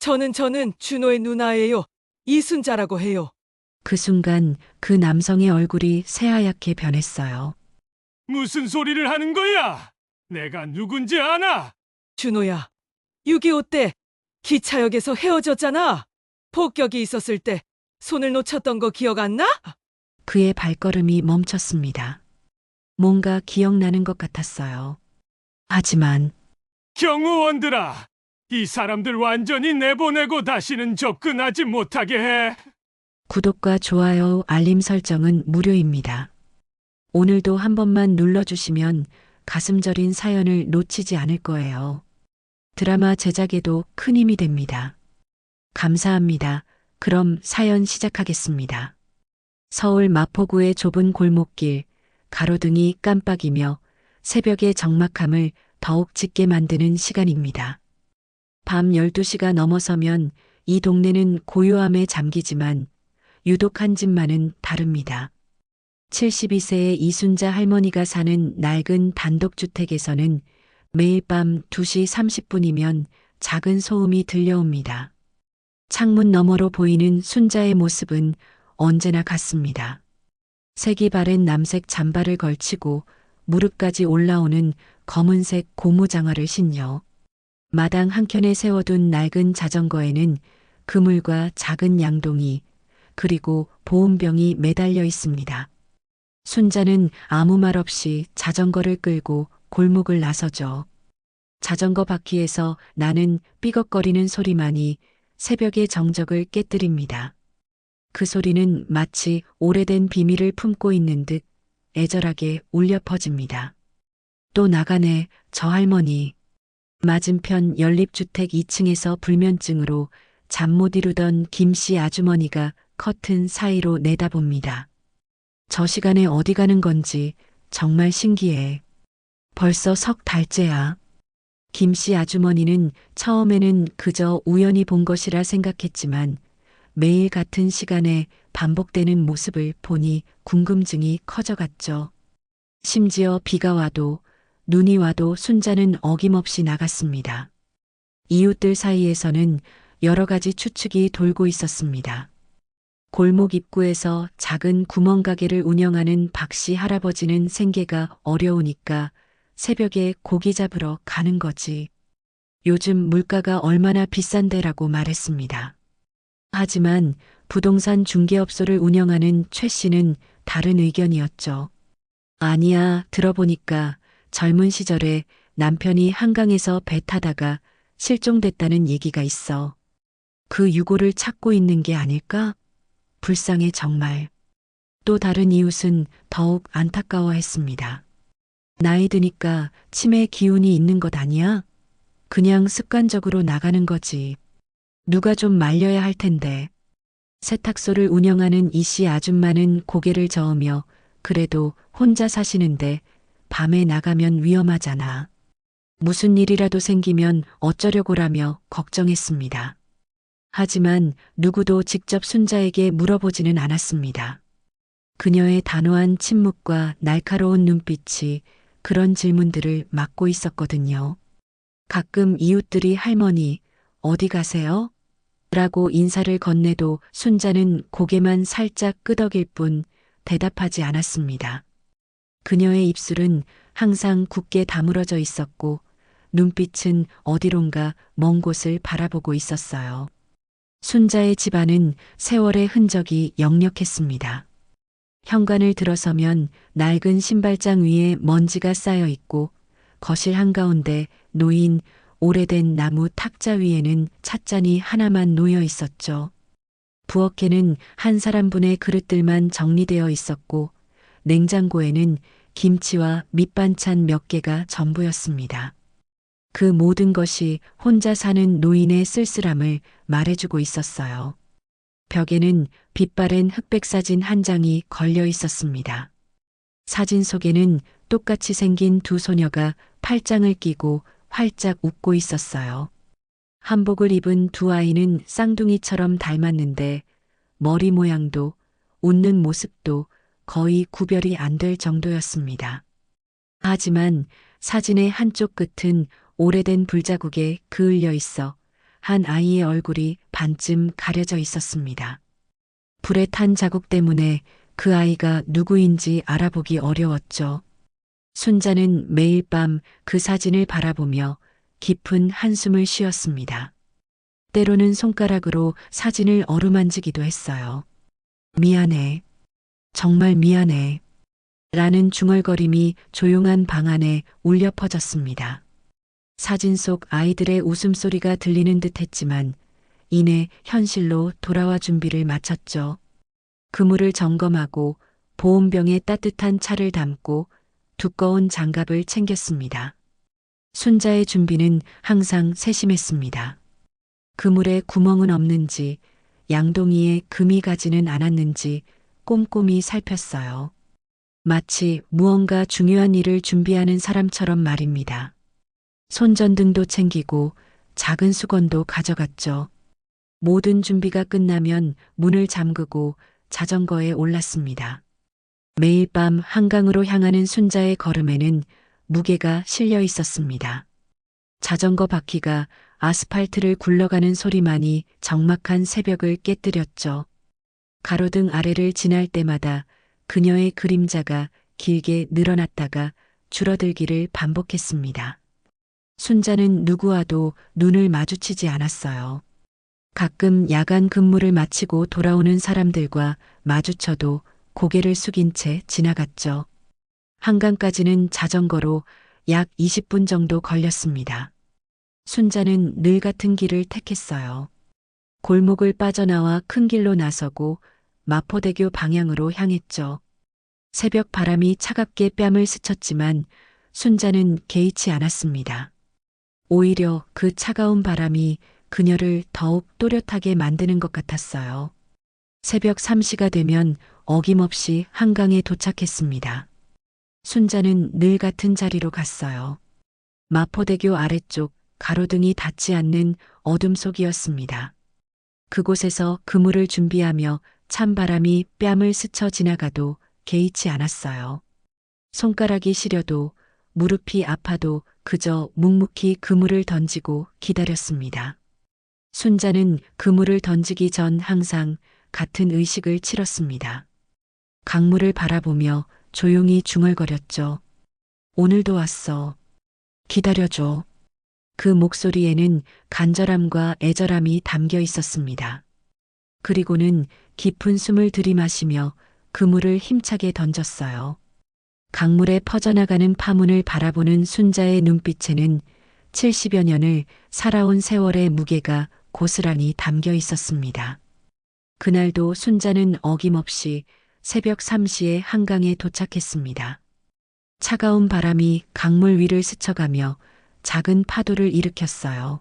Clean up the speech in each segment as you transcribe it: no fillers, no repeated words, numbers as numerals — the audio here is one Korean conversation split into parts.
저는 준호의 누나예요. 이순자라고 해요. 그 순간 그 남성의 얼굴이 새하얗게 변했어요. 무슨 소리를 하는 거야? 내가 누군지 아나? 준호야, 6.25 때 기차역에서 헤어졌잖아. 폭격이 있었을 때 손을 놓쳤던 거 기억 안 나? 그의 발걸음이 멈췄습니다. 뭔가 기억나는 것 같았어요. 하지만 경호원들아, 이 사람들 완전히 내보내고 다시는 접근하지 못하게 해. 구독과 좋아요, 알림 설정은 무료입니다. 오늘도 한 번만 눌러주시면 가슴 저린 사연을 놓치지 않을 거예요. 드라마 제작에도 큰 힘이 됩니다. 감사합니다. 그럼 사연 시작하겠습니다. 서울 마포구의 좁은 골목길, 가로등이 깜빡이며 새벽의 적막함을 더욱 짙게 만드는 시간입니다. 밤 12시가 넘어서면 이 동네는 고요함에 잠기지만 유독 한 집만은 다릅니다. 72세의 이순자 할머니가 사는 낡은 단독주택에서는 매일 밤 2시 30분이면 작은 소음이 들려옵니다. 창문 너머로 보이는 순자의 모습은 언제나 같습니다. 색이 바랜 남색 잠바를 걸치고 무릎까지 올라오는 검은색 고무장화를 신여 마당 한켠에 세워둔 낡은 자전거에는 그물과 작은 양동이 그리고 보온병이 매달려 있습니다. 순자는 아무 말 없이 자전거를 끌고 골목을 나서죠. 자전거 바퀴에서 나는 삐걱거리는 소리만이 새벽의 정적을 깨뜨립니다. 그 소리는 마치 오래된 비밀을 품고 있는 듯 애절하게 울려 퍼집니다. 또 나가네, 저 할머니. 맞은편 연립주택 2층에서 불면증으로 잠 못 이루던 김씨 아주머니가 커튼 사이로 내다봅니다. 저 시간에 어디 가는 건지 정말 신기해. 벌써 석 달째야. 김씨 아주머니는 처음에는 그저 우연히 본 것이라 생각했지만 매일 같은 시간에 반복되는 모습을 보니 궁금증이 커져갔죠. 심지어 비가 와도 눈이 와도 순자는 어김없이 나갔습니다. 이웃들 사이에서는 여러 가지 추측이 돌고 있었습니다. 골목 입구에서 작은 구멍가게를 운영하는 박씨 할아버지는 생계가 어려우니까 새벽에 고기 잡으러 가는 거지. 요즘 물가가 얼마나 비싼데라고 말했습니다. 하지만 부동산 중개업소를 운영하는 최 씨는 다른 의견이었죠. 아니야, 들어보니까 젊은 시절에 남편이 한강에서 배 타다가 실종됐다는 얘기가 있어. 그 유골을 찾고 있는 게 아닐까? 불쌍해 정말. 또 다른 이웃은 더욱 안타까워했습니다. 나이 드니까 치매 기운이 있는 것 아니야? 그냥 습관적으로 나가는 거지. 누가 좀 말려야 할 텐데. 세탁소를 운영하는 이씨 아줌마는 고개를 저으며 그래도 혼자 사시는데 밤에 나가면 위험하잖아. 무슨 일이라도 생기면 어쩌려고라며 걱정했습니다. 하지만 누구도 직접 순자에게 물어보지는 않았습니다. 그녀의 단호한 침묵과 날카로운 눈빛이 그런 질문들을 막고 있었거든요. 가끔 이웃들이 할머니, 어디 가세요? 라고 인사를 건네도 순자는 고개만 살짝 끄덕일 뿐 대답하지 않았습니다. 그녀의 입술은 항상 굳게 다물어져 있었고 눈빛은 어디론가 먼 곳을 바라보고 있었어요. 순자의 집안은 세월의 흔적이 역력했습니다. 현관을 들어서면 낡은 신발장 위에 먼지가 쌓여 있고 거실 한가운데 놓인 오래된 나무 탁자 위에는 찻잔이 하나만 놓여 있었죠. 부엌에는 한 사람분의 그릇들만 정리되어 있었고 냉장고에는 김치와 밑반찬 몇 개가 전부였습니다. 그 모든 것이 혼자 사는 노인의 쓸쓸함을 말해주고 있었어요. 벽에는 빛바랜 흑백 사진 한 장이 걸려 있었습니다. 사진 속에는 똑같이 생긴 두 소녀가 팔짱을 끼고 활짝 웃고 있었어요. 한복을 입은 두 아이는 쌍둥이처럼 닮았는데 머리 모양도 웃는 모습도 거의 구별이 안 될 정도였습니다. 하지만 사진의 한쪽 끝은 오래된 불자국에 그을려 있어 한 아이의 얼굴이 반쯤 가려져 있었습니다. 불에 탄 자국 때문에 그 아이가 누구인지 알아보기 어려웠죠. 순자는 매일 밤 그 사진을 바라보며 깊은 한숨을 쉬었습니다. 때로는 손가락으로 사진을 어루만지기도 했어요. 미안해. 정말 미안해. 라는 중얼거림이 조용한 방 안에 울려 퍼졌습니다. 사진 속 아이들의 웃음소리가 들리는 듯 했지만 이내 현실로 돌아와 준비를 마쳤죠. 그물을 점검하고 보온병에 따뜻한 차를 담고 두꺼운 장갑을 챙겼습니다. 순자의 준비는 항상 세심했습니다. 그물에 구멍은 없는지, 양동이에 금이 가지는 않았는지 꼼꼼히 살폈어요. 마치 무언가 중요한 일을 준비하는 사람처럼 말입니다. 손전등도 챙기고 작은 수건도 가져갔죠. 모든 준비가 끝나면 문을 잠그고 자전거에 올랐습니다. 매일 밤 한강으로 향하는 순자의 걸음에는 무게가 실려 있었습니다. 자전거 바퀴가 아스팔트를 굴러가는 소리만이 적막한 새벽을 깨뜨렸죠. 가로등 아래를 지날 때마다 그녀의 그림자가 길게 늘어났다가 줄어들기를 반복했습니다. 순자는 누구와도 눈을 마주치지 않았어요. 가끔 야간 근무를 마치고 돌아오는 사람들과 마주쳐도 고개를 숙인 채 지나갔죠. 한강까지는 자전거로 약 20분 정도 걸렸습니다. 순자는 늘 같은 길을 택했어요. 골목을 빠져나와 큰 길로 나서고 마포대교 방향으로 향했죠. 새벽 바람이 차갑게 뺨을 스쳤지만 순자는 개의치 않았습니다. 오히려 그 차가운 바람이 그녀를 더욱 또렷하게 만드는 것 같았어요. 새벽 3시가 되면 어김없이 한강에 도착했습니다. 순자는 늘 같은 자리로 갔어요. 마포대교 아래쪽 가로등이 닿지 않는 어둠 속이었습니다. 그곳에서 그물을 준비하며 찬바람이 뺨을 스쳐 지나가도 개의치 않았어요. 손가락이 시려도 무릎이 아파도 그저 묵묵히 그물을 던지고 기다렸습니다. 순자는 그물을 던지기 전 항상 같은 의식을 치렀습니다. 강물을 바라보며 조용히 중얼거렸죠. 오늘도 왔어. 기다려줘. 그 목소리에는 간절함과 애절함이 담겨 있었습니다. 그리고는 깊은 숨을 들이마시며 그물을 힘차게 던졌어요. 강물에 퍼져나가는 파문을 바라보는 순자의 눈빛에는 70여 년을 살아온 세월의 무게가 고스란히 담겨 있었습니다. 그날도 순자는 어김없이 새벽 3시에 한강에 도착했습니다. 차가운 바람이 강물 위를 스쳐가며 작은 파도를 일으켰어요.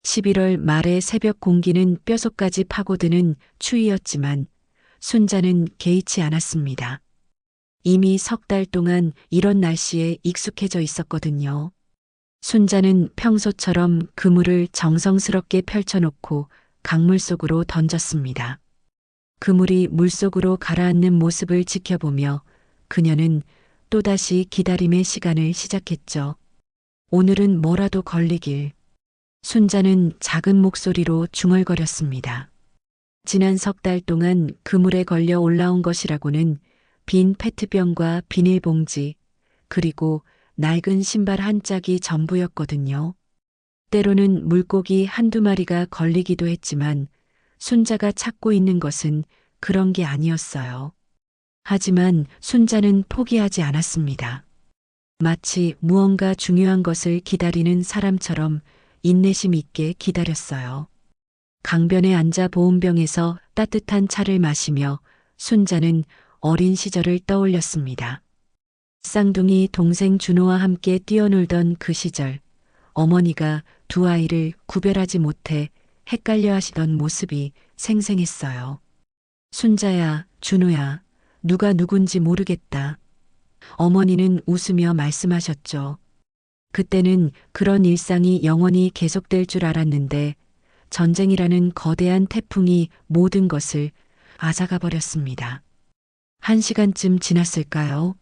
11월 말의 새벽 공기는 뼛속까지 파고드는 추위였지만 순자는 개의치 않았습니다. 이미 석 달 동안 이런 날씨에 익숙해져 있었거든요. 순자는 평소처럼 그물을 정성스럽게 펼쳐놓고 강물 속으로 던졌습니다. 그물이 물속으로 가라앉는 모습을 지켜보며 그녀는 또다시 기다림의 시간을 시작했죠. 오늘은 뭐라도 걸리길. 순자는 작은 목소리로 중얼거렸습니다. 지난 석 달 동안 그물에 걸려 올라온 것이라고는 빈 페트병과 비닐봉지, 그리고 낡은 신발 한 짝이 전부였거든요. 때로는 물고기 한두 마리가 걸리기도 했지만 순자가 찾고 있는 것은 그런 게 아니었어요. 하지만 순자는 포기하지 않았습니다. 마치 무언가 중요한 것을 기다리는 사람처럼 인내심 있게 기다렸어요. 강변에 앉아 보온병에서 따뜻한 차를 마시며 순자는 어린 시절을 떠올렸습니다. 쌍둥이 동생 준호와 함께 뛰어놀던 그 시절, 어머니가 두 아이를 구별하지 못해 헷갈려 하시던 모습이 생생했어요. 순자야, 준호야, 누가 누군지 모르겠다. 어머니는 웃으며 말씀하셨죠. 그때는 그런 일상이 영원히 계속될 줄 알았는데 전쟁이라는 거대한 태풍이 모든 것을 앗아가 버렸습니다. 1시간쯤 지났을까요?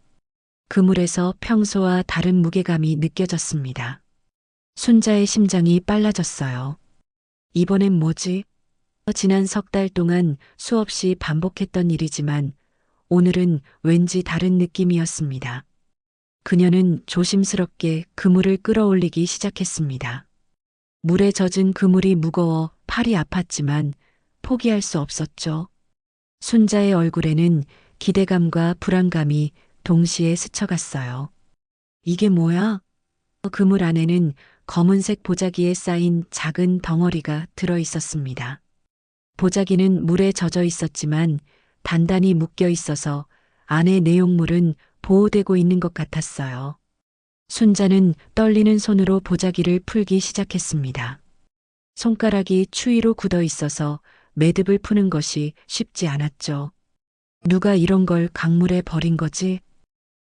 그물에서 평소와 다른 무게감이 느껴졌습니다. 순자의 심장이 빨라졌어요. 이번엔 뭐지? 지난 석 달 동안 수없이 반복했던 일이지만 오늘은 왠지 다른 느낌이었습니다. 그녀는 조심스럽게 그물을 끌어올리기 시작했습니다. 물에 젖은 그물이 무거워 팔이 아팠지만 포기할 수 없었죠. 순자의 얼굴에는 기대감과 불안감이 동시에 스쳐갔어요. 이게 뭐야? 그물 안에는 검은색 보자기에 쌓인 작은 덩어리가 들어 있었습니다. 보자기는 물에 젖어 있었지만 단단히 묶여 있어서 안의 내용물은 보호되고 있는 것 같았어요. 순자는 떨리는 손으로 보자기를 풀기 시작했습니다. 손가락이 추위로 굳어 있어서 매듭을 푸는 것이 쉽지 않았죠. 누가 이런 걸 강물에 버린 거지?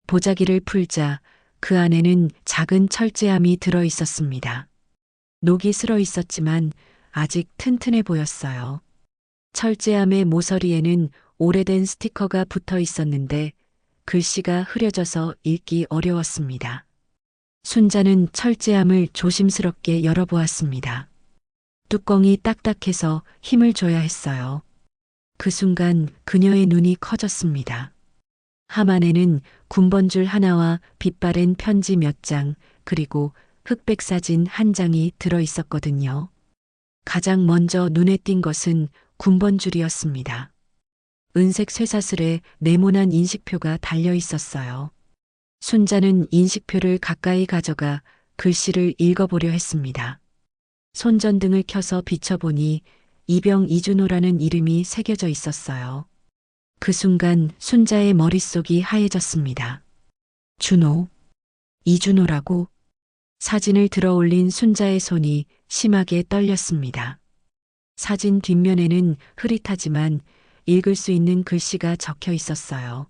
보자기를 풀자 그 안에는 작은 철제암이 들어 있었습니다. 녹이 슬어 있었지만 아직 튼튼해 보였어요. 철제암의 모서리에는 오래된 스티커가 붙어 있었는데 글씨가 흐려져서 읽기 어려웠습니다. 순자는 철제암을 조심스럽게 열어보았습니다. 뚜껑이 딱딱해서 힘을 줘야 했어요. 그 순간 그녀의 눈이 커졌습니다. 함 안에는 군번줄 하나와 빛바랜 편지 몇 장, 그리고 흑백 사진 한 장이 들어 있었거든요. 가장 먼저 눈에 띈 것은 군번줄이었습니다. 은색 쇠사슬에 네모난 인식표가 달려 있었어요. 순자는 인식표를 가까이 가져가 글씨를 읽어보려 했습니다. 손전등을 켜서 비춰보니 이병 이준호라는 이름이 새겨져 있었어요. 그 순간 순자의 머릿속이 하얘졌습니다. 준호, 이준호라고? 사진을 들어 올린 순자의 손이 심하게 떨렸습니다. 사진 뒷면에는 흐릿하지만 읽을 수 있는 글씨가 적혀 있었어요.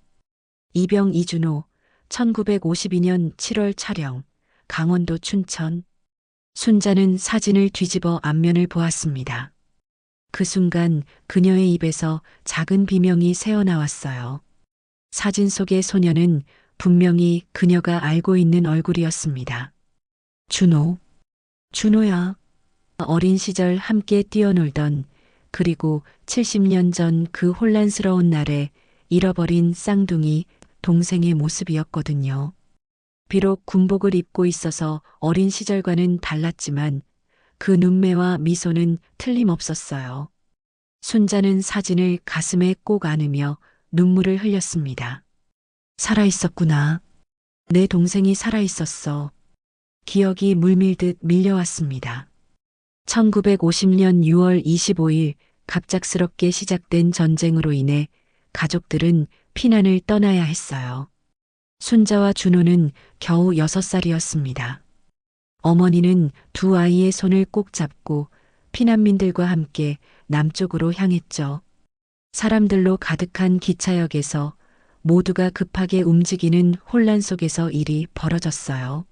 이병 이준호, 1952년 7월 촬영, 강원도 춘천. 순자는 사진을 뒤집어 앞면을 보았습니다. 그 순간 그녀의 입에서 작은 비명이 새어나왔어요. 사진 속의 소녀는 분명히 그녀가 알고 있는 얼굴이었습니다. 준호, 준호야. 어린 시절 함께 뛰어놀던, 그리고 70년 전 그 혼란스러운 날에 잃어버린 쌍둥이 동생의 모습이었거든요. 비록 군복을 입고 있어서 어린 시절과는 달랐지만 그 눈매와 미소는 틀림없었어요. 순자는 사진을 가슴에 꼭 안으며 눈물을 흘렸습니다. 살아있었구나. 내 동생이 살아있었어. 기억이 물밀듯 밀려왔습니다. 1950년 6월 25일 갑작스럽게 시작된 전쟁으로 인해 가족들은 피난을 떠나야 했어요. 순자와 준호는 겨우 6살이었습니다. 어머니는 두 아이의 손을 꼭 잡고 피난민들과 함께 남쪽으로 향했죠. 사람들로 가득한 기차역에서 모두가 급하게 움직이는 혼란 속에서 일이 벌어졌어요.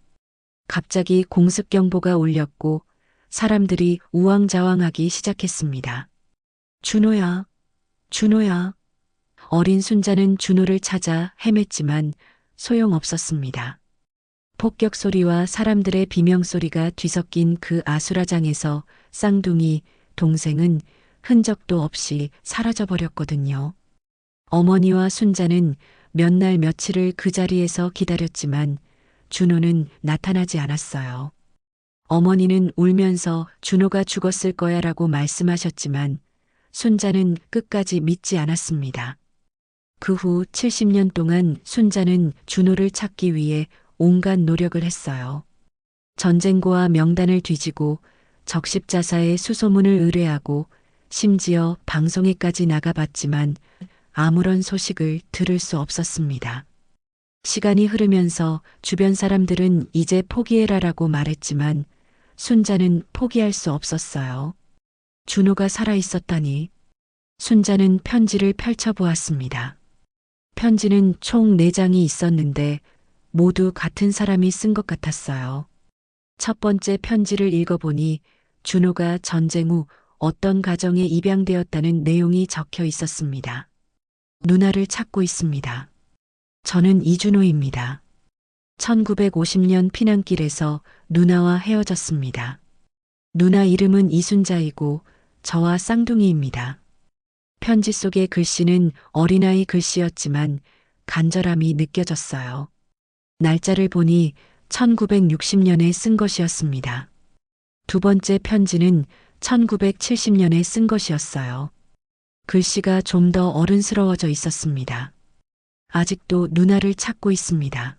갑자기 공습경보가 울렸고 사람들이 우왕좌왕하기 시작했습니다. 준호야, 준호야. 어린 순자는 준호를 찾아 헤맸지만 소용없었습니다. 폭격 소리와 사람들의 비명소리가 뒤섞인 그 아수라장에서 쌍둥이 동생은 흔적도 없이 사라져버렸거든요. 어머니와 순자는 몇 날 며칠을 그 자리에서 기다렸지만 준호는 나타나지 않았어요. 어머니는 울면서 준호가 죽었을 거야라고 말씀하셨지만 순자는 끝까지 믿지 않았습니다. 그 후 70년 동안 순자는 준호를 찾기 위해 온갖 노력을 했어요. 전쟁고와 명단을 뒤지고 적십자사의 수소문을 의뢰하고 심지어 방송에까지 나가봤지만 아무런 소식을 들을 수 없었습니다. 시간이 흐르면서 주변 사람들은 이제 포기해라라고 말했지만 순자는 포기할 수 없었어요. 준호가 살아있었다니. 순자는 편지를 펼쳐보았습니다. 편지는 총 4장이 있었는데 모두 같은 사람이 쓴 것 같았어요. 첫 번째 편지를 읽어보니 준호가 전쟁 후 어떤 가정에 입양되었다는 내용이 적혀 있었습니다. 누나를 찾고 있습니다. 저는 이준호입니다. 1950년 피난길에서 누나와 헤어졌습니다. 누나 이름은 이순자이고 저와 쌍둥이입니다. 편지 속의 글씨는 어린아이 글씨였지만 간절함이 느껴졌어요. 날짜를 보니 1960년에 쓴 것이었습니다. 두 번째 편지는 1970년에 쓴 것이었어요. 글씨가 좀 더 어른스러워져 있었습니다. 아직도 누나를 찾고 있습니다.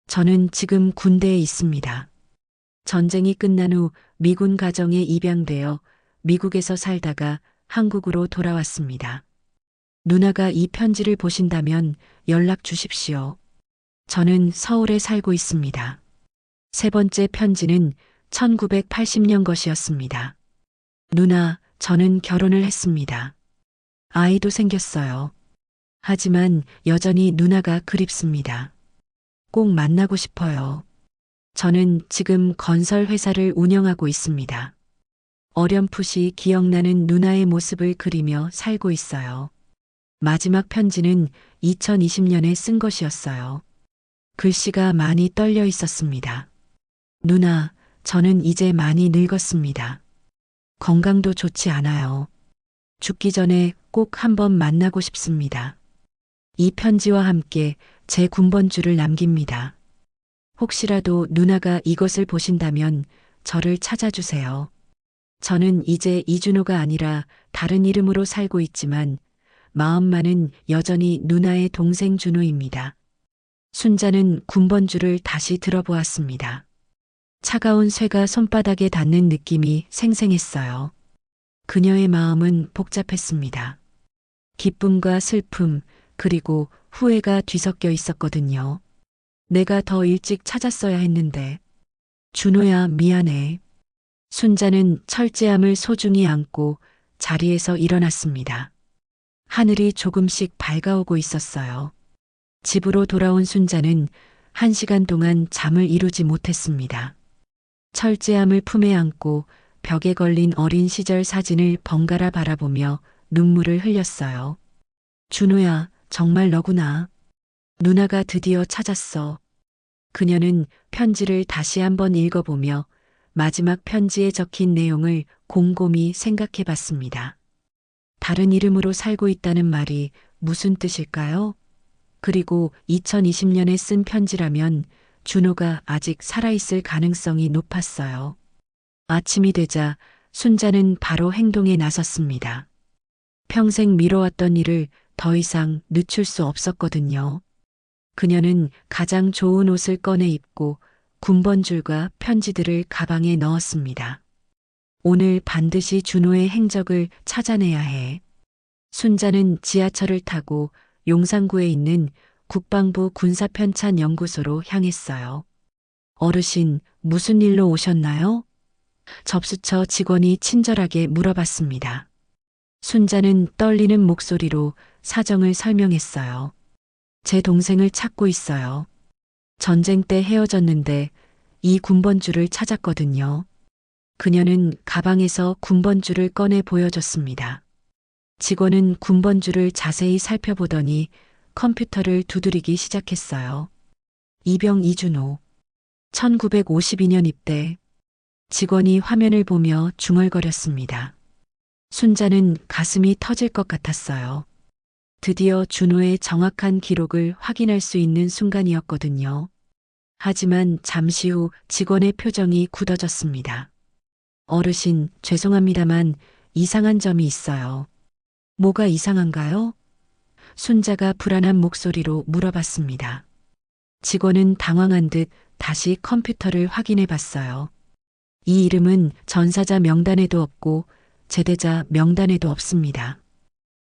저는 지금 군대에 있습니다. 전쟁이 끝난 후 미군 가정에 입양되어 미국에서 살다가 한국으로 돌아왔습니다. 누나가 이 편지를 보신다면 연락 주십시오. 저는 서울에 살고 있습니다. 세 번째 편지는 1980년 것이었습니다. 누나, 저는 결혼을 했습니다. 아이도 생겼어요. 하지만 여전히 누나가 그립습니다. 꼭 만나고 싶어요. 저는 지금 건설 회사를 운영하고 있습니다. 어렴풋이 기억나는 누나의 모습을 그리며 살고 있어요. 마지막 편지는 2020년에 쓴 것이었어요. 글씨가 많이 떨려 있었습니다. 누나, 저는 이제 많이 늙었습니다. 건강도 좋지 않아요. 죽기 전에 꼭 한번 만나고 싶습니다. 이 편지와 함께 제 군번줄을 남깁니다. 혹시라도 누나가 이것을 보신다면 저를 찾아주세요. 저는 이제 이준호가 아니라 다른 이름으로 살고 있지만 마음만은 여전히 누나의 동생 준호입니다. 순자는 군번줄을 다시 들어보았습니다. 차가운 쇠가 손바닥에 닿는 느낌이 생생했어요. 그녀의 마음은 복잡했습니다. 기쁨과 슬픔, 그리고 후회가 뒤섞여 있었거든요. 내가 더 일찍 찾았어야 했는데. 준호야, 미안해. 순자는 철제함을 소중히 안고 자리에서 일어났습니다. 하늘이 조금씩 밝아오고 있었어요. 집으로 돌아온 순자는 1시간 동안 잠을 이루지 못했습니다. 철제함을 품에 안고 벽에 걸린 어린 시절 사진을 번갈아 바라보며 눈물을 흘렸어요. 준호야, 정말 너구나. 누나가 드디어 찾았어. 그녀는 편지를 다시 한번 읽어보며 마지막 편지에 적힌 내용을 곰곰이 생각해 봤습니다. 다른 이름으로 살고 있다는 말이 무슨 뜻일까요? 그리고 2020년에 쓴 편지라면 준호가 아직 살아있을 가능성이 높았어요. 아침이 되자 순자는 바로 행동에 나섰습니다. 평생 미뤄왔던 일을 더 이상 늦출 수 없었거든요. 그녀는 가장 좋은 옷을 꺼내 입고 군번줄과 편지들을 가방에 넣었습니다. 오늘 반드시 준호의 행적을 찾아내야 해. 순자는 지하철을 타고 용산구에 있는 국방부 군사편찬 연구소로 향했어요. 어르신, 무슨 일로 오셨나요? 접수처 직원이 친절하게 물어봤습니다. 순자는 떨리는 목소리로 사정을 설명했어요. 제 동생을 찾고 있어요. 전쟁 때 헤어졌는데 이 군번줄을 찾았거든요. 그녀는 가방에서 군번줄을 꺼내 보여줬습니다. 직원은 군번줄을 자세히 살펴보더니 컴퓨터를 두드리기 시작했어요. 이병 이준호. 1952년 입대. 직원이 화면을 보며 중얼거렸습니다. 순자는 가슴이 터질 것 같았어요. 드디어 준호의 정확한 기록을 확인할 수 있는 순간이었거든요. 하지만 잠시 후 직원의 표정이 굳어졌습니다. 어르신, 죄송합니다만 이상한 점이 있어요. 뭐가 이상한가요? 순자가 불안한 목소리로 물어봤습니다. 직원은 당황한 듯 다시 컴퓨터를 확인해 봤어요. 이 이름은 전사자 명단에도 없고 제대자 명단에도 없습니다.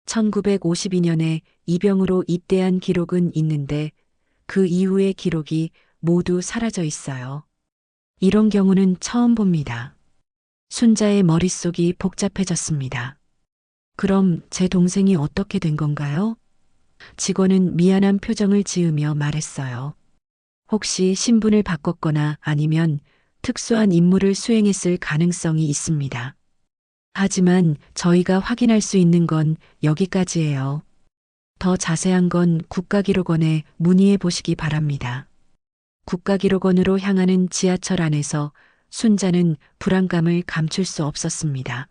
1952년에 이병으로 입대한 기록은 있는데 그 이후의 기록이 모두 사라져 있어요. 이런 경우는 처음 봅니다. 순자의 머릿속이 복잡해졌습니다. 그럼 제 동생이 어떻게 된 건가요? 직원은 미안한 표정을 지으며 말했어요. 혹시 신분을 바꿨거나 아니면 특수한 임무를 수행했을 가능성이 있습니다. 하지만 저희가 확인할 수 있는 건 여기까지예요. 더 자세한 건 국가기록원에 문의해 보시기 바랍니다. 국가기록원으로 향하는 지하철 안에서 순자는 불안감을 감출 수 없었습니다.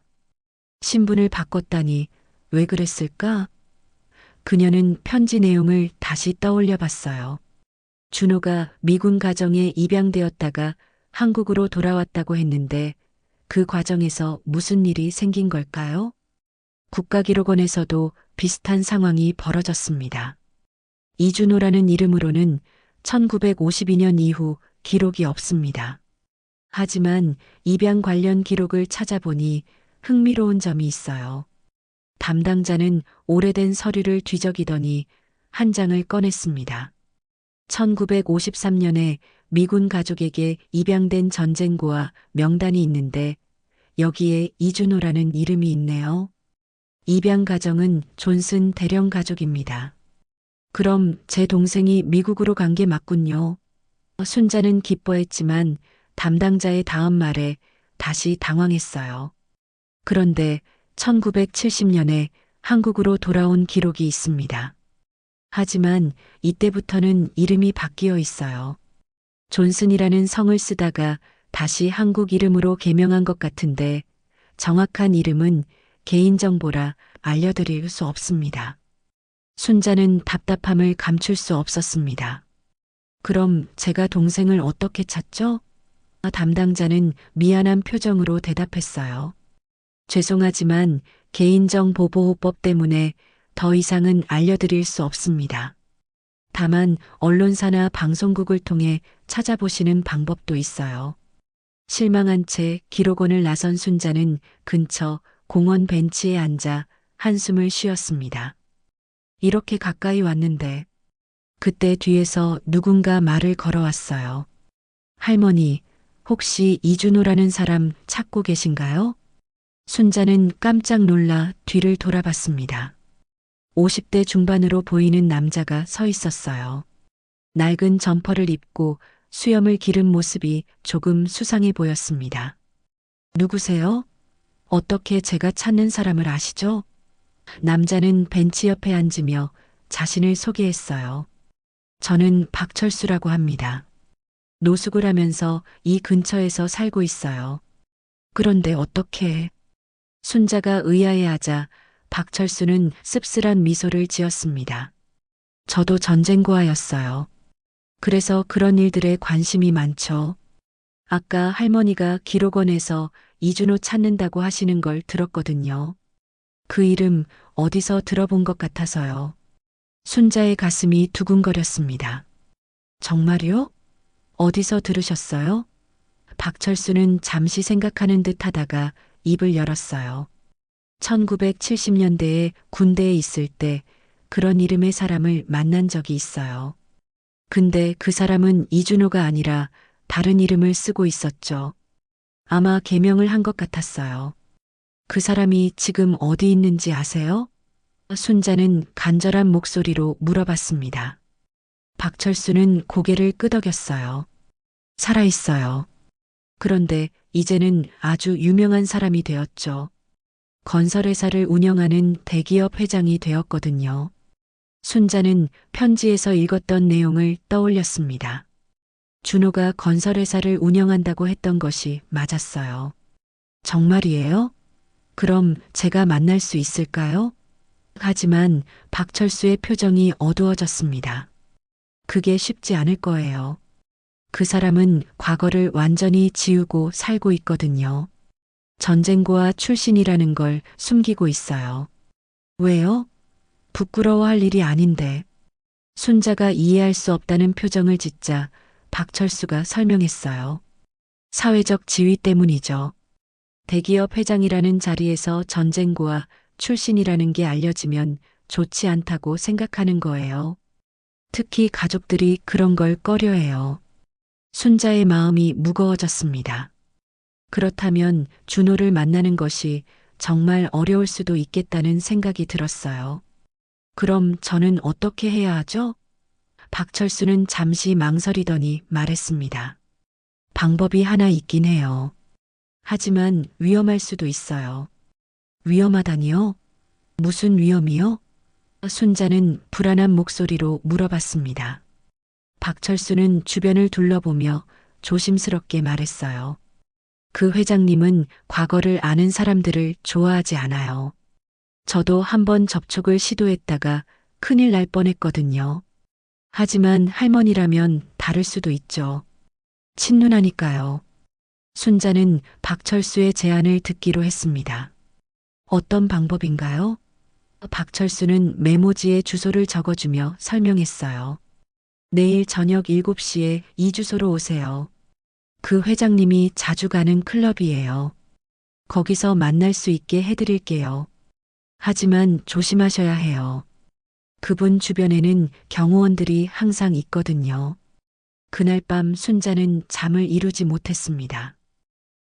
신분을 바꿨다니 왜 그랬을까? 그녀는 편지 내용을 다시 떠올려 봤어요. 준호가 미군 가정에 입양되었다가 한국으로 돌아왔다고 했는데 그 과정에서 무슨 일이 생긴 걸까요? 국가기록원에서도 비슷한 상황이 벌어졌습니다. 이준호라는 이름으로는 1952년 이후 기록이 없습니다. 하지만 입양 관련 기록을 찾아보니 흥미로운 점이 있어요. 담당자는 오래된 서류를 뒤적이더니 한 장을 꺼냈습니다. 1953년에 미군 가족에게 입양된 전쟁고와 명단이 있는데 여기에 이준호라는 이름이 있네요. 입양 가정은 존슨 대령 가족입니다. 그럼 제 동생이 미국으로 간 게 맞군요. 순자는 기뻐했지만 담당자의 다음 말에 다시 당황했어요. 그런데 1970년에 한국으로 돌아온 기록이 있습니다. 하지만 이때부터는 이름이 바뀌어 있어요. 존슨이라는 성을 쓰다가 다시 한국 이름으로 개명한 것 같은데 정확한 이름은 개인정보라 알려드릴 수 없습니다. 순자는 답답함을 감출 수 없었습니다. 그럼 제가 동생을 어떻게 찾죠? 담당자는 미안한 표정으로 대답했어요. 죄송하지만 개인정보보호법 때문에 더 이상은 알려드릴 수 없습니다. 다만 언론사나 방송국을 통해 찾아보시는 방법도 있어요. 실망한 채 기록원을 나선 순자는 근처 공원 벤치에 앉아 한숨을 쉬었습니다. 이렇게 가까이 왔는데 그때 뒤에서 누군가 말을 걸어왔어요. 할머니, 혹시 이준호라는 사람 찾고 계신가요? 순자는 깜짝 놀라 뒤를 돌아봤습니다. 50대 중반으로 보이는 남자가 서 있었어요. 낡은 점퍼를 입고 수염을 기른 모습이 조금 수상해 보였습니다. 누구세요? 어떻게 제가 찾는 사람을 아시죠? 남자는 벤치 옆에 앉으며 자신을 소개했어요. 저는 박철수라고 합니다. 노숙을 하면서 이 근처에서 살고 있어요. 그런데 어떻게? 순자가 의아해하자 박철수는 씁쓸한 미소를 지었습니다. 저도 전쟁고아였어요. 그래서 그런 일들에 관심이 많죠. 아까 할머니가 기록원에서 이준호 찾는다고 하시는 걸 들었거든요. 그 이름 어디서 들어본 것 같아서요. 순자의 가슴이 두근거렸습니다. 정말요? 어디서 들으셨어요? 박철수는 잠시 생각하는 듯 하다가 입을 열었어요. 1970년대에 군대에 있을 때 그런 이름의 사람을 만난 적이 있어요. 근데 그 사람은 이준호가 아니라 다른 이름을 쓰고 있었죠. 아마 개명을 한 것 같았어요. 그 사람이 지금 어디 있는지 아세요? 순자는 간절한 목소리로 물어봤습니다. 박철수는 고개를 끄덕였어요. 살아있어요. 그런데 이제는 아주 유명한 사람이 되었죠. 건설회사를 운영하는 대기업 회장이 되었거든요. 순자는 편지에서 읽었던 내용을 떠올렸습니다. 준호가 건설회사를 운영한다고 했던 것이 맞았어요. 정말이에요? 그럼 제가 만날 수 있을까요? 하지만 박철수의 표정이 어두워졌습니다. 그게 쉽지 않을 거예요. 그 사람은 과거를 완전히 지우고 살고 있거든요. 전쟁고아 출신이라는 걸 숨기고 있어요. 왜요? 부끄러워할 일이 아닌데. 순자가 이해할 수 없다는 표정을 짓자 박철수가 설명했어요. 사회적 지위 때문이죠. 대기업 회장이라는 자리에서 전쟁고아 출신이라는 게 알려지면 좋지 않다고 생각하는 거예요. 특히 가족들이 그런 걸 꺼려해요. 순자의 마음이 무거워졌습니다. 그렇다면 준호를 만나는 것이 정말 어려울 수도 있겠다는 생각이 들었어요. 그럼 저는 어떻게 해야 하죠? 박철수는 잠시 망설이더니 말했습니다. 방법이 하나 있긴 해요. 하지만 위험할 수도 있어요. 위험하다니요? 무슨 위험이요? 순자는 불안한 목소리로 물어봤습니다. 박철수는 주변을 둘러보며 조심스럽게 말했어요. 그 회장님은 과거를 아는 사람들을 좋아하지 않아요. 저도 한번 접촉을 시도했다가 큰일 날 뻔했거든요. 하지만 할머니라면 다를 수도 있죠. 친누나니까요. 순자는 박철수의 제안을 듣기로 했습니다. 어떤 방법인가요? 박철수는 메모지에 주소를 적어주며 설명했어요. 내일 저녁 7시에 이 주소로 오세요. 그 회장님이 자주 가는 클럽이에요. 거기서 만날 수 있게 해드릴게요. 하지만 조심하셔야 해요. 그분 주변에는 경호원들이 항상 있거든요. 그날 밤 순자는 잠을 이루지 못했습니다.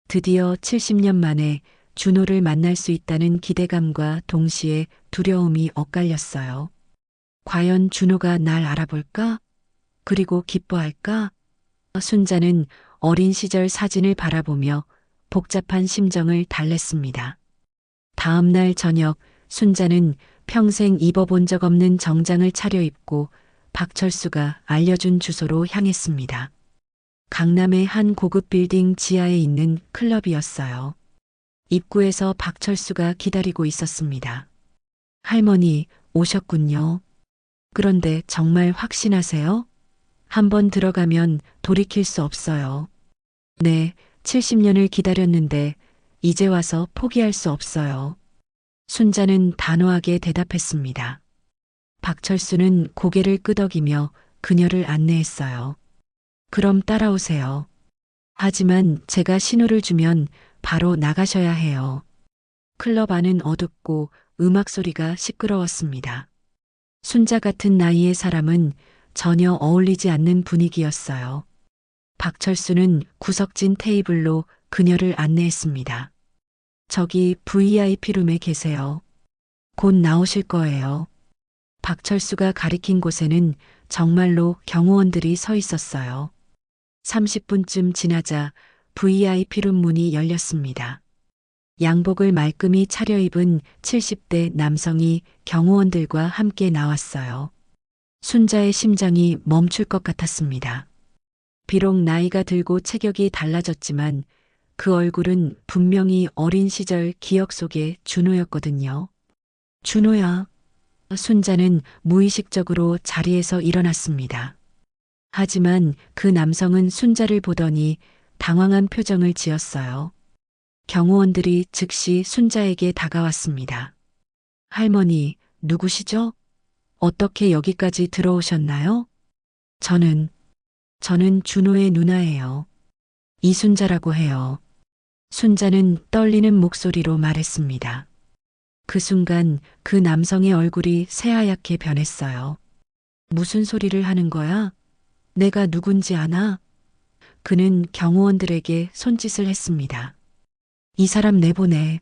드디어 70년 만에 준호를 만날 수 있다는 기대감과 동시에 두려움이 엇갈렸어요. 과연 준호가 날 알아볼까? 그리고 기뻐할까? 순자는 어린 시절 사진을 바라보며 복잡한 심정을 달랬습니다. 다음 날 저녁 순자는 평생 입어본 적 없는 정장을 차려입고 박철수가 알려준 주소로 향했습니다. 강남의 한 고급 빌딩 지하에 있는 클럽이었어요. 입구에서 박철수가 기다리고 있었습니다. 할머니, 오셨군요. 그런데 정말 확신하세요? 한번 들어가면 돌이킬 수 없어요. 네, 70년을 기다렸는데 이제 와서 포기할 수 없어요. 순자는 단호하게 대답했습니다. 박철수는 고개를 끄덕이며 그녀를 안내했어요. 그럼 따라오세요. 하지만 제가 신호를 주면 바로 나가셔야 해요. 클럽 안은 어둡고 음악 소리가 시끄러웠습니다. 순자 같은 나이의 사람은 전혀 어울리지 않는 분위기였어요. 박철수는 구석진 테이블로 그녀를 안내했습니다. 저기 VIP룸에 계세요. 곧 나오실 거예요. 박철수가 가리킨 곳에는 정말로 경호원들이 서 있었어요. 30분쯤 지나자 VIP룸 문이 열렸습니다. 양복을 말끔히 차려입은 70대 남성이 경호원들과 함께 나왔어요. 순자의 심장이 멈출 것 같았습니다. 비록 나이가 들고 체격이 달라졌지만 그 얼굴은 분명히 어린 시절 기억 속의 준호였거든요. 준호야. 순자는 무의식적으로 자리에서 일어났습니다. 하지만 그 남성은 순자를 보더니 당황한 표정을 지었어요. 경호원들이 즉시 순자에게 다가왔습니다. 할머니, 누구시죠? 어떻게 여기까지 들어오셨나요? 저는 준호의 누나예요. 이순자라고 해요. 순자는 떨리는 목소리로 말했습니다. 그 순간 그 남성의 얼굴이 새하얗게 변했어요. 무슨 소리를 하는 거야? 내가 누군지 아나? 그는 경호원들에게 손짓을 했습니다. 이 사람 내보내.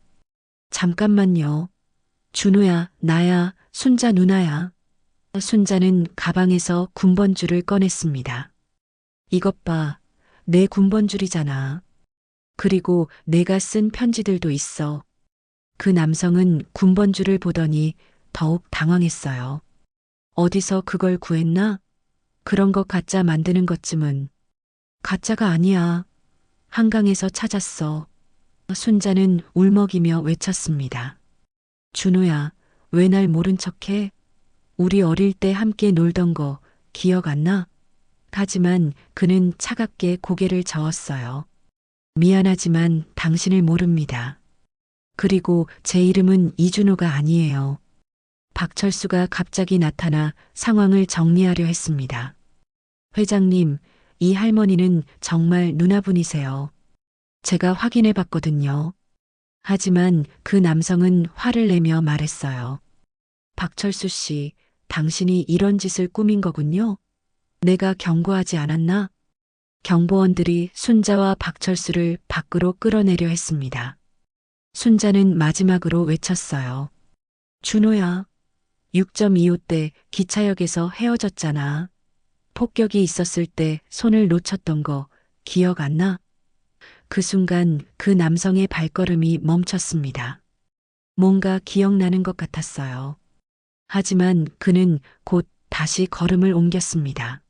잠깐만요. 준호야, 나야, 순자 누나야. 순자는 가방에서 군번줄을 꺼냈습니다. 이것 봐, 내 군번줄이잖아. 그리고 내가 쓴 편지들도 있어. 그 남성은 군번줄을 보더니 더욱 당황했어요. 어디서 그걸 구했나? 그런 거 가짜 만드는 것쯤은. 가짜가 아니야. 한강에서 찾았어. 순자는 울먹이며 외쳤습니다. 준호야, 왜 날 모른 척해? 우리 어릴 때 함께 놀던 거 기억 안 나? 하지만 그는 차갑게 고개를 저었어요. 미안하지만 당신을 모릅니다. 그리고 제 이름은 이준호가 아니에요. 박철수가 갑자기 나타나 상황을 정리하려 했습니다. 회장님, 이 할머니는 정말 누나분이세요. 제가 확인해 봤거든요. 하지만 그 남성은 화를 내며 말했어요. 박철수 씨, 당신이 이런 짓을 꾸민 거군요. 내가 경고하지 않았나? 경보원들이 순자와 박철수를 밖으로 끌어내려 했습니다. 순자는 마지막으로 외쳤어요. 준호야, 6.25 때 기차역에서 헤어졌잖아. 폭격이 있었을 때 손을 놓쳤던 거 기억 안 나? 그 순간 그 남성의 발걸음이 멈췄습니다. 뭔가 기억나는 것 같았어요. 하지만 그는 곧 다시 걸음을 옮겼습니다.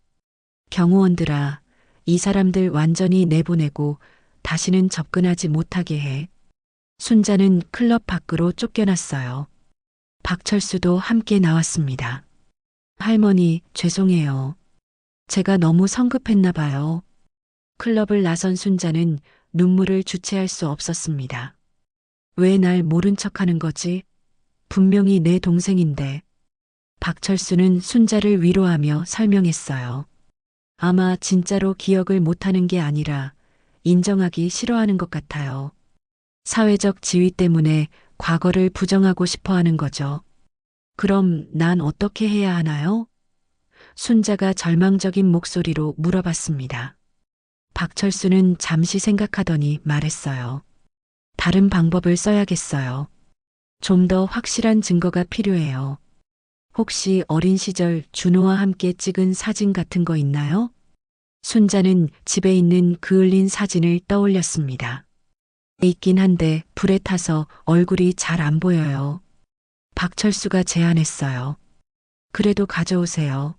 경호원들아, 이 사람들 완전히 내보내고 다시는 접근하지 못하게 해. 순자는 클럽 밖으로 쫓겨났어요. 박철수도 함께 나왔습니다. 할머니, 죄송해요. 제가 너무 성급했나 봐요. 클럽을 나선 순자는 눈물을 주체할 수 없었습니다. 왜 날 모른 척 하는 거지? 분명히 내 동생인데. 박철수는 순자를 위로하며 설명했어요. 아마 진짜로 기억을 못하는 게 아니라 인정하기 싫어하는 것 같아요. 사회적 지위 때문에 과거를 부정하고 싶어 하는 거죠. 그럼 난 어떻게 해야 하나요? 순자가 절망적인 목소리로 물어봤습니다. 박철수는 잠시 생각하더니 말했어요. 다른 방법을 써야겠어요. 좀 더 확실한 증거가 필요해요. 혹시 어린 시절 준호와 함께 찍은 사진 같은 거 있나요? 순자는 집에 있는 그을린 사진을 떠올렸습니다. 있긴 한데 불에 타서 얼굴이 잘 안 보여요. 박철수가 제안했어요. 그래도 가져오세요.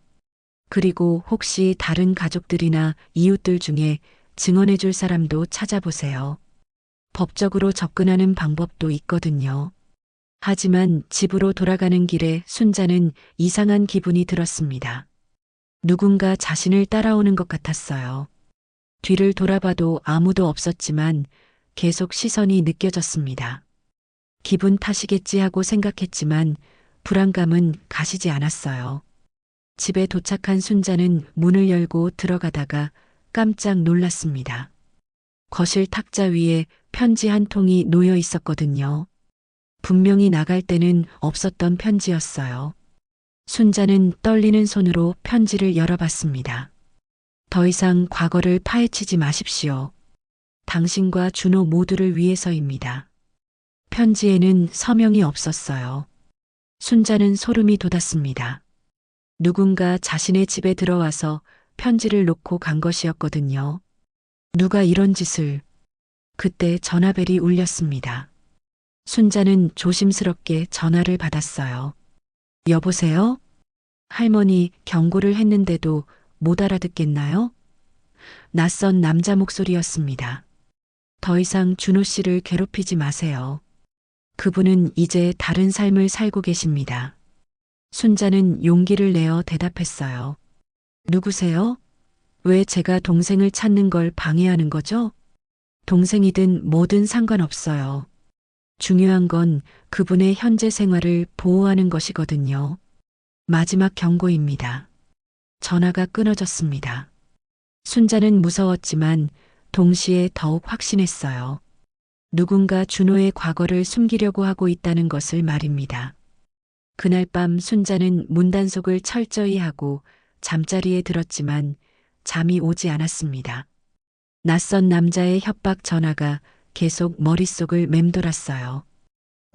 그리고 혹시 다른 가족들이나 이웃들 중에 증언해 줄 사람도 찾아보세요. 법적으로 접근하는 방법도 있거든요. 하지만 집으로 돌아가는 길에 순자는 이상한 기분이 들었습니다. 누군가 자신을 따라오는 것 같았어요. 뒤를 돌아봐도 아무도 없었지만 계속 시선이 느껴졌습니다. 기분 탓이겠지 하고 생각했지만 불안감은 가시지 않았어요. 집에 도착한 순자는 문을 열고 들어가다가 깜짝 놀랐습니다. 거실 탁자 위에 편지 한 통이 놓여 있었거든요. 분명히 나갈 때는 없었던 편지였어요. 순자는 떨리는 손으로 편지를 열어봤습니다. 더 이상 과거를 파헤치지 마십시오. 당신과 준호 모두를 위해서입니다. 편지에는 서명이 없었어요. 순자는 소름이 돋았습니다. 누군가 자신의 집에 들어와서 편지를 놓고 간 것이었거든요. 누가 이런 짓을. 그때 전화벨이 울렸습니다. 순자는 조심스럽게 전화를 받았어요. 여보세요? 할머니, 경고를 했는데도 못 알아듣겠나요? 낯선 남자 목소리였습니다. 더 이상 준호 씨를 괴롭히지 마세요. 그분은 이제 다른 삶을 살고 계십니다. 순자는 용기를 내어 대답했어요. 누구세요? 왜 제가 동생을 찾는 걸 방해하는 거죠? 동생이든 뭐든 상관없어요. 중요한 건 그분의 현재 생활을 보호하는 것이거든요. 마지막 경고입니다. 전화가 끊어졌습니다. 순자는 무서웠지만 동시에 더욱 확신했어요. 누군가 준호의 과거를 숨기려고 하고 있다는 것을 말입니다. 그날 밤 순자는 문단속을 철저히 하고 잠자리에 들었지만 잠이 오지 않았습니다. 낯선 남자의 협박 전화가 계속 머릿속을 맴돌았어요.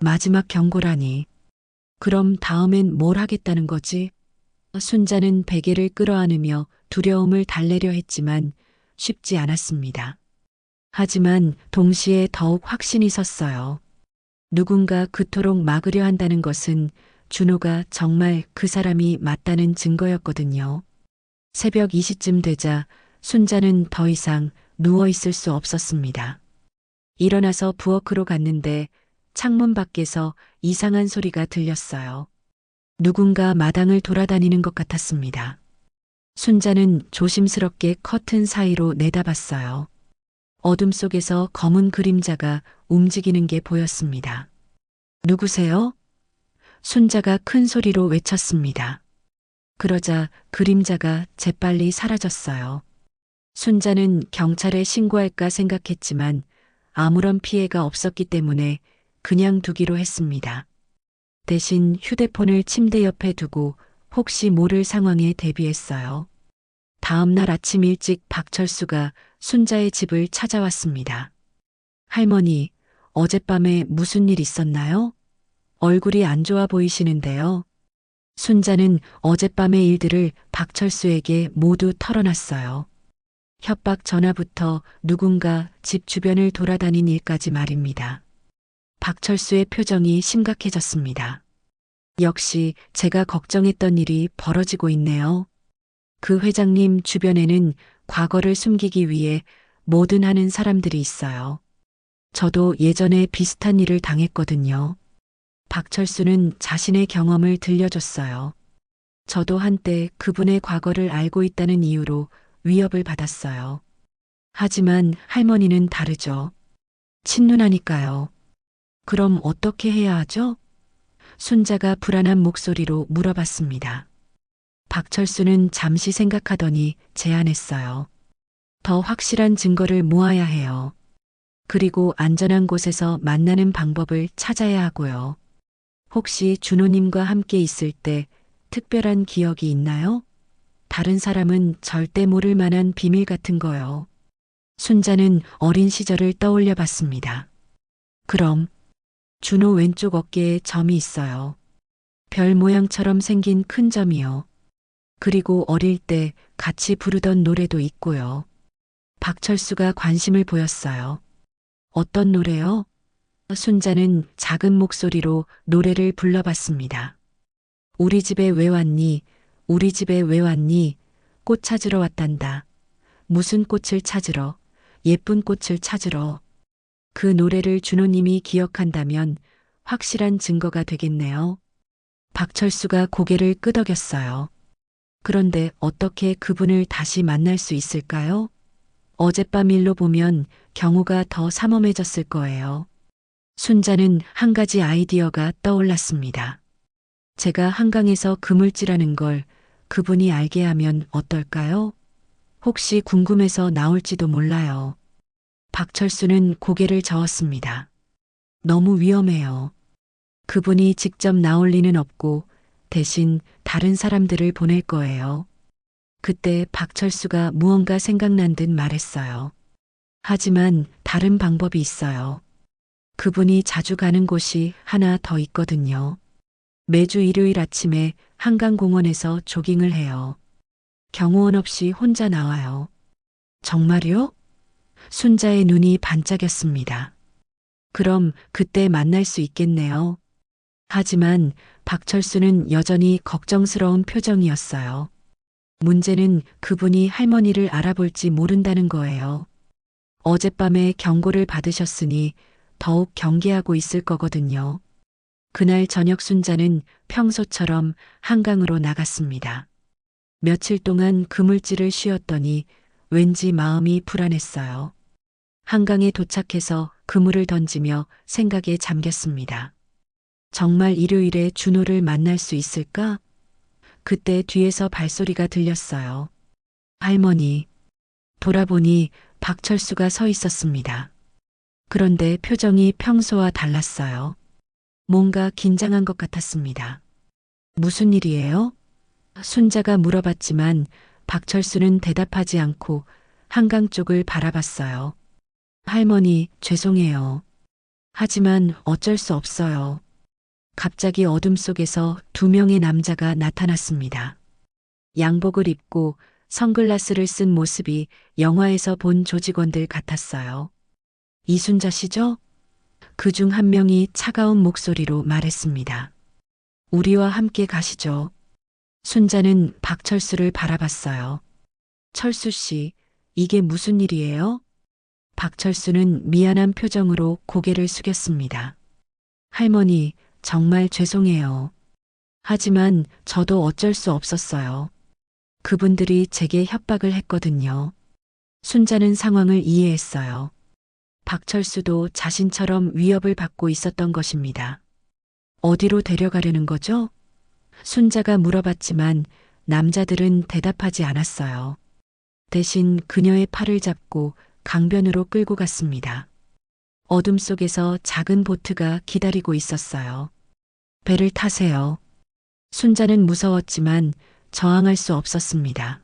마지막 경고라니. 그럼 다음엔 뭘 하겠다는 거지? 순자는 베개를 끌어안으며 두려움을 달래려 했지만 쉽지 않았습니다. 하지만 동시에 더욱 확신이 섰어요. 누군가 그토록 막으려 한다는 것은 준호가 정말 그 사람이 맞다는 증거였거든요. 새벽 2시쯤 되자 순자는 더 이상 누워 있을 수 없었습니다. 일어나서 부엌으로 갔는데 창문 밖에서 이상한 소리가 들렸어요. 누군가 마당을 돌아다니는 것 같았습니다. 순자는 조심스럽게 커튼 사이로 내다봤어요. 어둠 속에서 검은 그림자가 움직이는 게 보였습니다. 누구세요? 순자가 큰 소리로 외쳤습니다. 그러자 그림자가 재빨리 사라졌어요. 순자는 경찰에 신고할까 생각했지만 아무런 피해가 없었기 때문에 그냥 두기로 했습니다. 대신 휴대폰을 침대 옆에 두고 혹시 모를 상황에 대비했어요. 다음 날 아침 일찍 박철수가 순자의 집을 찾아왔습니다. 할머니, 어젯밤에 무슨 일 있었나요? 얼굴이 안 좋아 보이시는데요. 순자는 어젯밤의 일들을 박철수에게 모두 털어놨어요. 협박 전화부터 누군가 집 주변을 돌아다닌 일까지 말입니다. 박철수의 표정이 심각해졌습니다. 역시 제가 걱정했던 일이 벌어지고 있네요. 그 회장님 주변에는 과거를 숨기기 위해 뭐든 하는 사람들이 있어요. 저도 예전에 비슷한 일을 당했거든요. 박철수는 자신의 경험을 들려줬어요. 저도 한때 그분의 과거를 알고 있다는 이유로 위협을 받았어요. 하지만 할머니는 다르죠. 친누나니까요. 그럼 어떻게 해야 하죠? 순자가 불안한 목소리로 물어봤습니다. 박철수는 잠시 생각하더니 제안했어요. 더 확실한 증거를 모아야 해요. 그리고 안전한 곳에서 만나는 방법을 찾아야 하고요. 혹시 준호님과 함께 있을 때 특별한 기억이 있나요? 다른 사람은 절대 모를 만한 비밀 같은 거요. 순자는 어린 시절을 떠올려 봤습니다. 그럼 준호 왼쪽 어깨에 점이 있어요. 별 모양처럼 생긴 큰 점이요. 그리고 어릴 때 같이 부르던 노래도 있고요. 박철수가 관심을 보였어요. 어떤 노래요? 순자는 작은 목소리로 노래를 불러봤습니다. 우리 집에 왜 왔니? 우리 집에 왜 왔니? 꽃 찾으러 왔단다. 무슨 꽃을 찾으러? 예쁜 꽃을 찾으러. 그 노래를 준호님이 기억한다면 확실한 증거가 되겠네요. 박철수가 고개를 끄덕였어요. 그런데 어떻게 그분을 다시 만날 수 있을까요? 어젯밤 일로 보면 경우가 더 삼엄해졌을 거예요. 순자는 한 가지 아이디어가 떠올랐습니다. 제가 한강에서 그물질하는 걸 그분이 알게 하면 어떨까요? 혹시 궁금해서 나올지도 몰라요. 박철수는 고개를 저었습니다. 너무 위험해요. 그분이 직접 나올 리는 없고 대신 다른 사람들을 보낼 거예요. 그때 박철수가 무언가 생각난 듯 말했어요. 하지만 다른 방법이 있어요. 그분이 자주 가는 곳이 하나 더 있거든요. 매주 일요일 아침에 한강공원에서 조깅을 해요. 경호원 없이 혼자 나와요. 정말요? 순자의 눈이 반짝였습니다. 그럼 그때 만날 수 있겠네요. 하지만 박철수는 여전히 걱정스러운 표정이었어요. 문제는 그분이 할머니를 알아볼지 모른다는 거예요. 어젯밤에 경고를 받으셨으니 더욱 경계하고 있을 거거든요. 그날 저녁 순자는 평소처럼 한강으로 나갔습니다. 며칠 동안 그물질을 쉬었더니 왠지 마음이 불안했어요. 한강에 도착해서 그물을 던지며 생각에 잠겼습니다. 정말 일요일에 준호를 만날 수 있을까? 그때 뒤에서 발소리가 들렸어요. 할머니. 돌아보니 박철수가 서 있었습니다. 그런데 표정이 평소와 달랐어요. 뭔가 긴장한 것 같았습니다. 무슨 일이에요? 순자가 물어봤지만 박철수는 대답하지 않고 한강 쪽을 바라봤어요. 할머니, 죄송해요. 하지만 어쩔 수 없어요. 갑자기 어둠 속에서 두 명의 남자가 나타났습니다. 양복을 입고 선글라스를 쓴 모습이 영화에서 본 조직원들 같았어요. 이순자 씨죠? 그 중 한 명이 차가운 목소리로 말했습니다. 우리와 함께 가시죠. 순자는 박철수를 바라봤어요. 철수 씨, 이게 무슨 일이에요? 박철수는 미안한 표정으로 고개를 숙였습니다. 할머니, 정말 죄송해요. 하지만 저도 어쩔 수 없었어요. 그분들이 제게 협박을 했거든요. 순자는 상황을 이해했어요. 박철수도 자신처럼 위협을 받고 있었던 것입니다. 어디로 데려가려는 거죠? 순자가 물어봤지만 남자들은 대답하지 않았어요. 대신 그녀의 팔을 잡고 강변으로 끌고 갔습니다. 어둠 속에서 작은 보트가 기다리고 있었어요. 배를 타세요. 순자는 무서웠지만 저항할 수 없었습니다.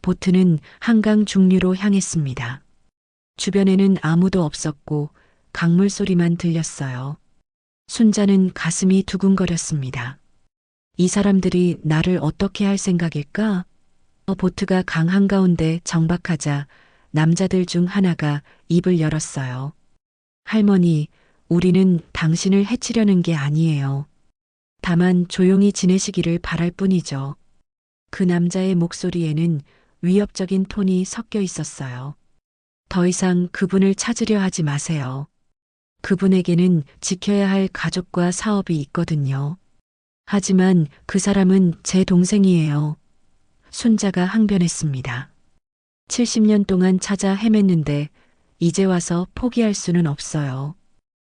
보트는 한강 중류로 향했습니다. 주변에는 아무도 없었고 강물 소리만 들렸어요. 순자는 가슴이 두근거렸습니다. 이 사람들이 나를 어떻게 할 생각일까? 보트가 강 한가운데 정박하자 남자들 중 하나가 입을 열었어요. 할머니, 우리는 당신을 해치려는 게 아니에요. 다만 조용히 지내시기를 바랄 뿐이죠. 그 남자의 목소리에는 위협적인 톤이 섞여 있었어요. 더 이상 그분을 찾으려 하지 마세요. 그분에게는 지켜야 할 가족과 사업이 있거든요. 하지만 그 사람은 제 동생이에요. 순자가 항변했습니다. 70년 동안 찾아 헤맸는데 이제 와서 포기할 수는 없어요.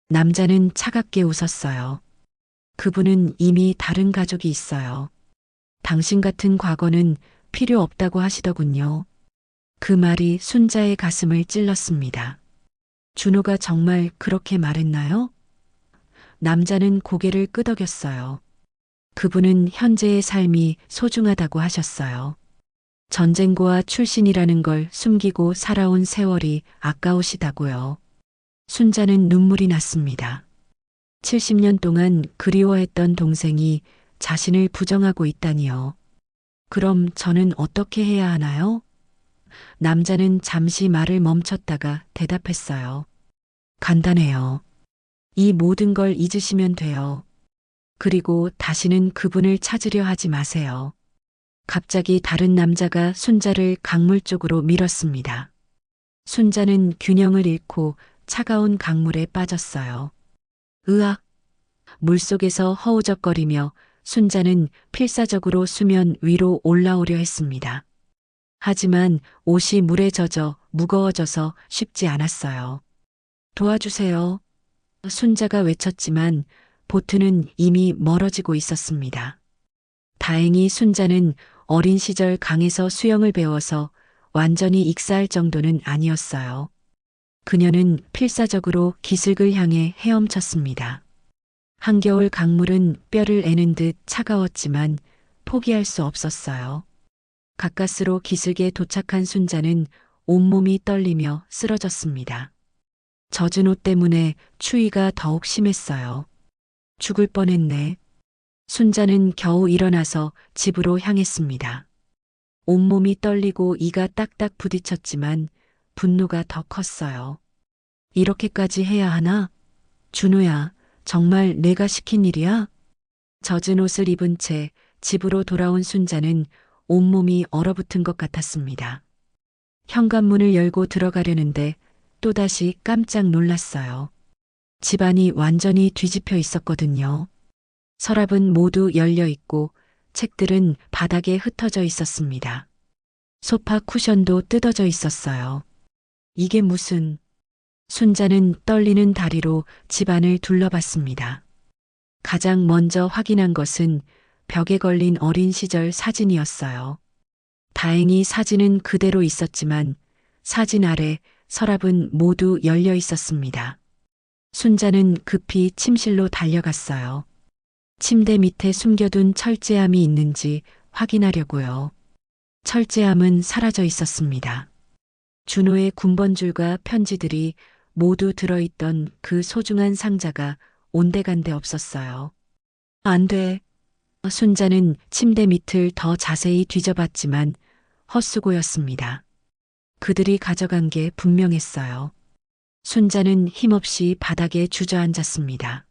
남자는 차갑게 웃었어요. 그분은 이미 다른 가족이 있어요. 당신 같은 과거는 필요 없다고 하시더군요. 그 말이 순자의 가슴을 찔렀습니다. 준호가 정말 그렇게 말했나요? 남자는 고개를 끄덕였어요. 그분은 현재의 삶이 소중하다고 하셨어요. 전쟁고와 출신이라는 걸 숨기고 살아온 세월이 아까우시다고요. 순자는 눈물이 났습니다. 70년 동안 그리워했던 동생이 자신을 부정하고 있다니요. 그럼 저는 어떻게 해야 하나요? 남자는 잠시 말을 멈췄다가 대답했어요. 간단해요. 이 모든 걸 잊으시면 돼요. 그리고 다시는 그분을 찾으려 하지 마세요. 갑자기 다른 남자가 순자를 강물 쪽으로 밀었습니다. 순자는 균형을 잃고 차가운 강물에 빠졌어요. 으악! 물속에서 허우적거리며 순자는 필사적으로 수면 위로 올라오려 했습니다. 하지만 옷이 물에 젖어 무거워져서 쉽지 않았어요. 도와주세요. 순자가 외쳤지만 보트는 이미 멀어지고 있었습니다. 다행히 순자는 어린 시절 강에서 수영을 배워서 완전히 익사할 정도는 아니었어요. 그녀는 필사적으로 기슭을 향해 헤엄쳤습니다. 한겨울 강물은 뼈를 애는 듯 차가웠지만 포기할 수 없었어요. 가까스로 기슭에 도착한 순자는 온몸이 떨리며 쓰러졌습니다. 젖은 옷 때문에 추위가 더욱 심했어요. 죽을 뻔했네. 순자는 겨우 일어나서 집으로 향했습니다. 온몸이 떨리고 이가 딱딱 부딪혔지만 분노가 더 컸어요. 이렇게까지 해야 하나? 준호야, 정말 내가 시킨 일이야? 젖은 옷을 입은 채 집으로 돌아온 순자는 온몸이 얼어붙은 것 같았습니다. 현관문을 열고 들어가려는데 또다시 깜짝 놀랐어요. 집안이 완전히 뒤집혀 있었거든요. 서랍은 모두 열려 있고 책들은 바닥에 흩어져 있었습니다. 소파 쿠션도 뜯어져 있었어요. 이게 무슨... 순자는 떨리는 다리로 집안을 둘러봤습니다. 가장 먼저 확인한 것은 벽에 걸린 어린 시절 사진이었어요. 다행히 사진은 그대로 있었지만 사진 아래 서랍은 모두 열려 있었습니다. 순자는 급히 침실로 달려갔어요. 침대 밑에 숨겨둔 철제함이 있는지 확인하려고요. 철제함은 사라져 있었습니다. 준호의 군번줄과 편지들이 모두 들어있던 그 소중한 상자가 온데간데 없었어요. 안 돼. 순자는 침대 밑을 더 자세히 뒤져봤지만 헛수고였습니다. 그들이 가져간 게 분명했어요. 순자는 힘없이 바닥에 주저앉았습니다.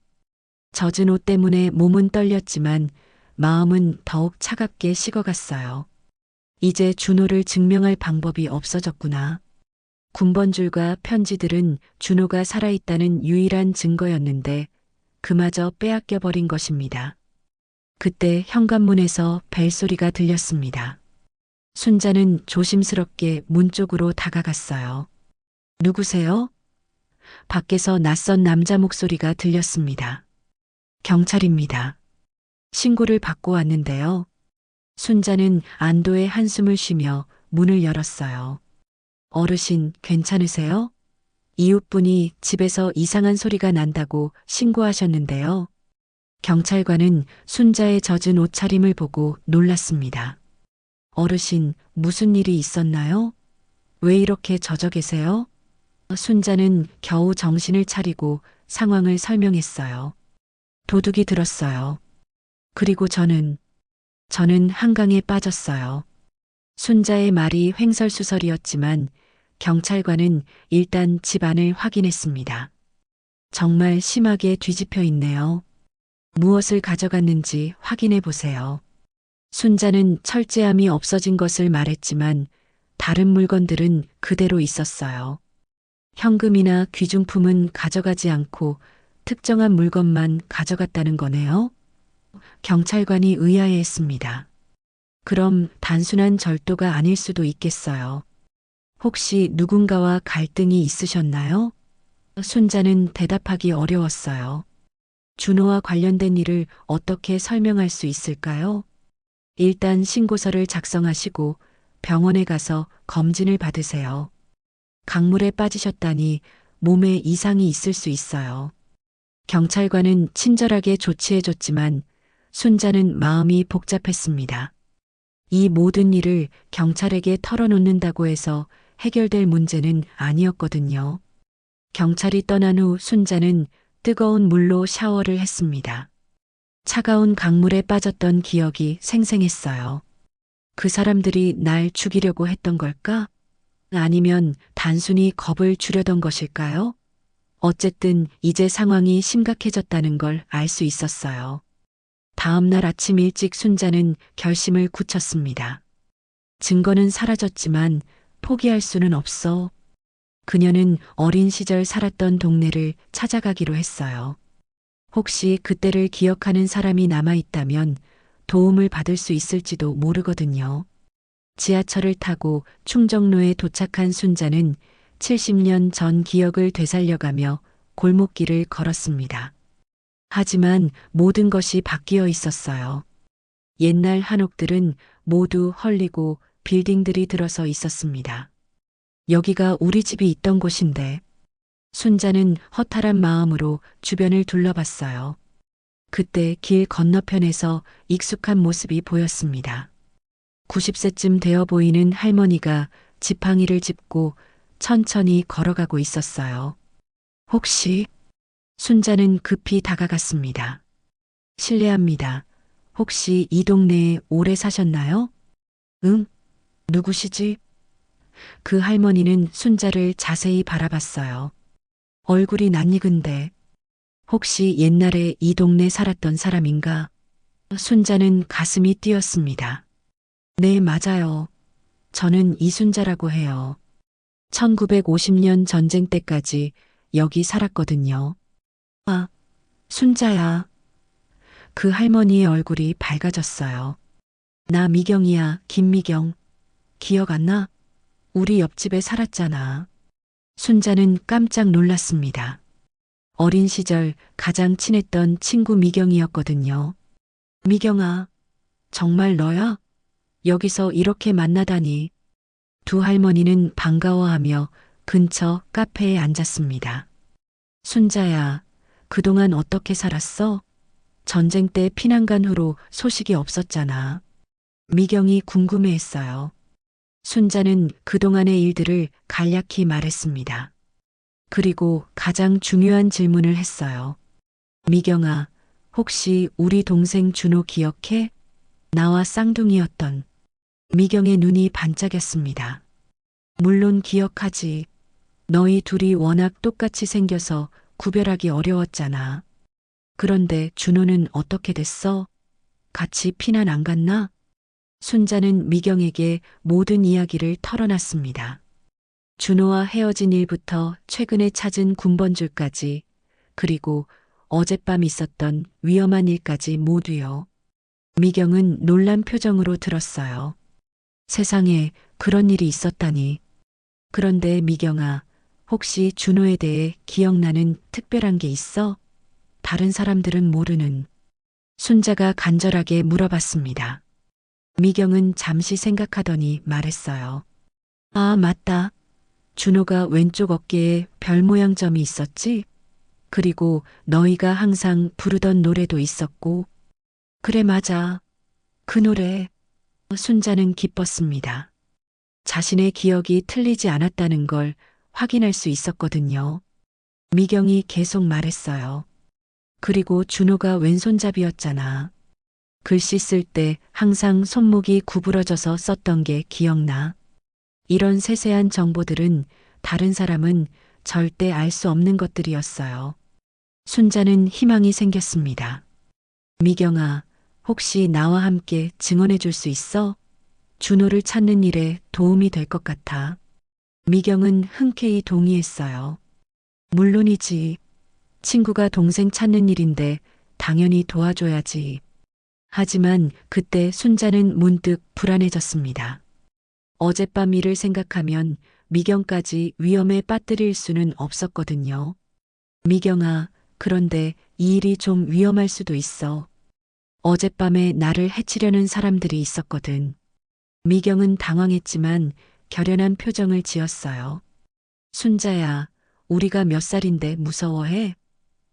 젖은 옷 때문에 몸은 떨렸지만 마음은 더욱 차갑게 식어갔어요. 이제 준호를 증명할 방법이 없어졌구나. 군번줄과 편지들은 준호가 살아있다는 유일한 증거였는데 그마저 빼앗겨 버린 것입니다. 그때 현관문에서 벨소리가 들렸습니다. 순자는 조심스럽게 문 쪽으로 다가갔어요. 누구세요? 밖에서 낯선 남자 목소리가 들렸습니다. 경찰입니다. 신고를 받고 왔는데요. 순자는 안도의 한숨을 쉬며 문을 열었어요. 어르신, 괜찮으세요? 이웃분이 집에서 이상한 소리가 난다고 신고하셨는데요. 경찰관은 순자의 젖은 옷차림을 보고 놀랐습니다. 어르신, 무슨 일이 있었나요? 왜 이렇게 젖어 계세요? 순자는 겨우 정신을 차리고 상황을 설명했어요. 도둑이 들었어요. 그리고 저는 한강에 빠졌어요. 순자의 말이 횡설수설이었지만 경찰관은 일단 집안을 확인했습니다. 정말 심하게 뒤집혀 있네요. 무엇을 가져갔는지 확인해 보세요. 순자는 철제함이 없어진 것을 말했지만 다른 물건들은 그대로 있었어요. 현금이나 귀중품은 가져가지 않고 특정한 물건만 가져갔다는 거네요. 경찰관이 의아해했습니다. 그럼 단순한 절도가 아닐 수도 있겠어요. 혹시 누군가와 갈등이 있으셨나요? 순자는 대답하기 어려웠어요. 준호와 관련된 일을 어떻게 설명할 수 있을까요? 일단 신고서를 작성하시고 병원에 가서 검진을 받으세요. 강물에 빠지셨다니 몸에 이상이 있을 수 있어요. 경찰관은 친절하게 조치해줬지만 순자는 마음이 복잡했습니다. 이 모든 일을 경찰에게 털어놓는다고 해서 해결될 문제는 아니었거든요. 경찰이 떠난 후 순자는 뜨거운 물로 샤워를 했습니다. 차가운 강물에 빠졌던 기억이 생생했어요. 그 사람들이 날 죽이려고 했던 걸까? 아니면 단순히 겁을 주려던 것일까요? 어쨌든 이제 상황이 심각해졌다는 걸 알 수 있었어요. 다음 날 아침 일찍 순자는 결심을 굳혔습니다. 증거는 사라졌지만 포기할 수는 없어. 그녀는 어린 시절 살았던 동네를 찾아가기로 했어요. 혹시 그때를 기억하는 사람이 남아있다면 도움을 받을 수 있을지도 모르거든요. 지하철을 타고 충정로에 도착한 순자는 70년 전 기억을 되살려가며 골목길을 걸었습니다. 하지만 모든 것이 바뀌어 있었어요. 옛날 한옥들은 모두 헐리고 빌딩들이 들어서 있었습니다. 여기가 우리 집이 있던 곳인데. 순자는 허탈한 마음으로 주변을 둘러봤어요. 그때 길 건너편에서 익숙한 모습이 보였습니다. 90세쯤 되어 보이는 할머니가 지팡이를 짚고 천천히 걸어가고 있었어요. 혹시? 순자는 급히 다가갔습니다. 실례합니다. 혹시 이 동네에 오래 사셨나요? 응? 누구시지? 그 할머니는 순자를 자세히 바라봤어요. 얼굴이 낯익은데 혹시 옛날에 이 동네 살았던 사람인가? 순자는 가슴이 뛰었습니다. 네, 맞아요. 저는 이순자라고 해요. 1950년 전쟁 때까지 여기 살았거든요. 아, 순자야. 그 할머니의 얼굴이 밝아졌어요. 나 미경이야, 김미경. 기억 안 나? 우리 옆집에 살았잖아. 순자는 깜짝 놀랐습니다. 어린 시절 가장 친했던 친구 미경이었거든요. 미경아, 정말 너야? 여기서 이렇게 만나다니. 두 할머니는 반가워하며 근처 카페에 앉았습니다. 순자야, 그동안 어떻게 살았어? 전쟁 때 피난 간 후로 소식이 없었잖아. 미경이 궁금해했어요. 순자는 그동안의 일들을 간략히 말했습니다. 그리고 가장 중요한 질문을 했어요. 미경아, 혹시 우리 동생 준호 기억해? 나와 쌍둥이였던. 미경의 눈이 반짝였습니다. 물론 기억하지. 너희 둘이 워낙 똑같이 생겨서 구별하기 어려웠잖아. 그런데 준호는 어떻게 됐어? 같이 피난 안 갔나? 순자는 미경에게 모든 이야기를 털어놨습니다. 준호와 헤어진 일부터 최근에 찾은 군번줄까지, 그리고 어젯밤 있었던 위험한 일까지 모두요. 미경은 놀란 표정으로 들었어요. 세상에 그런 일이 있었다니. 그런데 미경아, 혹시 준호에 대해 기억나는 특별한 게 있어? 다른 사람들은 모르는. 순자가 간절하게 물어봤습니다. 미경은 잠시 생각하더니 말했어요. 아, 맞다. 준호가 왼쪽 어깨에 별 모양 점이 있었지? 그리고 너희가 항상 부르던 노래도 있었고. 그래, 맞아. 그 노래. 순자는 기뻤습니다. 자신의 기억이 틀리지 않았다는 걸 확인할 수 있었거든요. 미경이 계속 말했어요. 그리고 준호가 왼손잡이였잖아. 글씨 쓸 때 항상 손목이 구부러져서 썼던 게 기억나. 이런 세세한 정보들은 다른 사람은 절대 알 수 없는 것들이었어요. 순자는 희망이 생겼습니다. 미경아, 혹시 나와 함께 증언해 줄 수 있어? 준호를 찾는 일에 도움이 될 것 같아. 미경은 흔쾌히 동의했어요. 물론이지. 친구가 동생 찾는 일인데 당연히 도와줘야지. 하지만 그때 순자는 문득 불안해졌습니다. 어젯밤 일을 생각하면 미경까지 위험에 빠뜨릴 수는 없었거든요. 미경아, 그런데 이 일이 좀 위험할 수도 있어. 어젯밤에 나를 해치려는 사람들이 있었거든. 미경은 당황했지만 결연한 표정을 지었어요. 순자야, 우리가 몇 살인데 무서워해?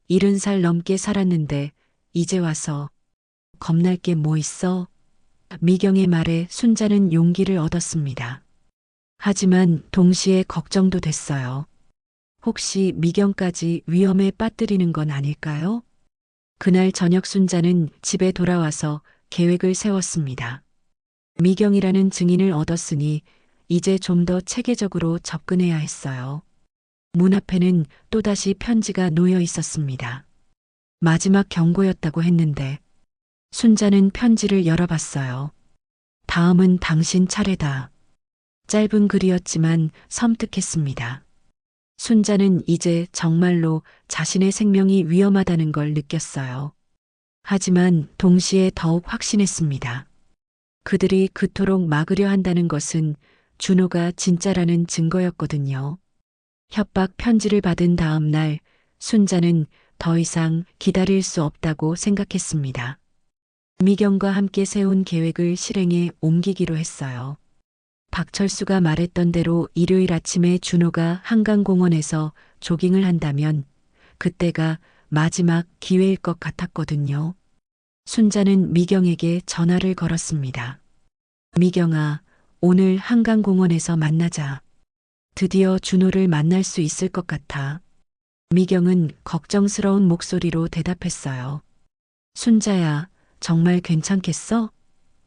70살 넘게 살았는데 이제 와서 겁날 게 뭐 있어? 미경의 말에 순자는 용기를 얻었습니다. 하지만 동시에 걱정도 됐어요. 혹시 미경까지 위험에 빠뜨리는 건 아닐까요? 그날 저녁 순자는 집에 돌아와서 계획을 세웠습니다. 미경이라는 증인을 얻었으니 이제 좀 더 체계적으로 접근해야 했어요. 문 앞에는 또다시 편지가 놓여 있었습니다. 마지막 경고였다고 했는데 순자는 편지를 열어봤어요. 다음은 당신 차례다. 짧은 글이었지만 섬뜩했습니다. 순자는 이제 정말로 자신의 생명이 위험하다는 걸 느꼈어요. 하지만 동시에 더욱 확신했습니다. 그들이 그토록 막으려 한다는 것은 준호가 진짜라는 증거였거든요. 협박 편지를 받은 다음 날 순자는 더 이상 기다릴 수 없다고 생각했습니다. 미경과 함께 세운 계획을 실행에 옮기기로 했어요. 박철수가 말했던 대로 일요일 아침에 준호가 한강공원에서 조깅을 한다면 그때가 마지막 기회일 것 같았거든요. 순자는 미경에게 전화를 걸었습니다. 미경아, 오늘 한강공원에서 만나자. 드디어 준호를 만날 수 있을 것 같아. 미경은 걱정스러운 목소리로 대답했어요. 순자야, 정말 괜찮겠어?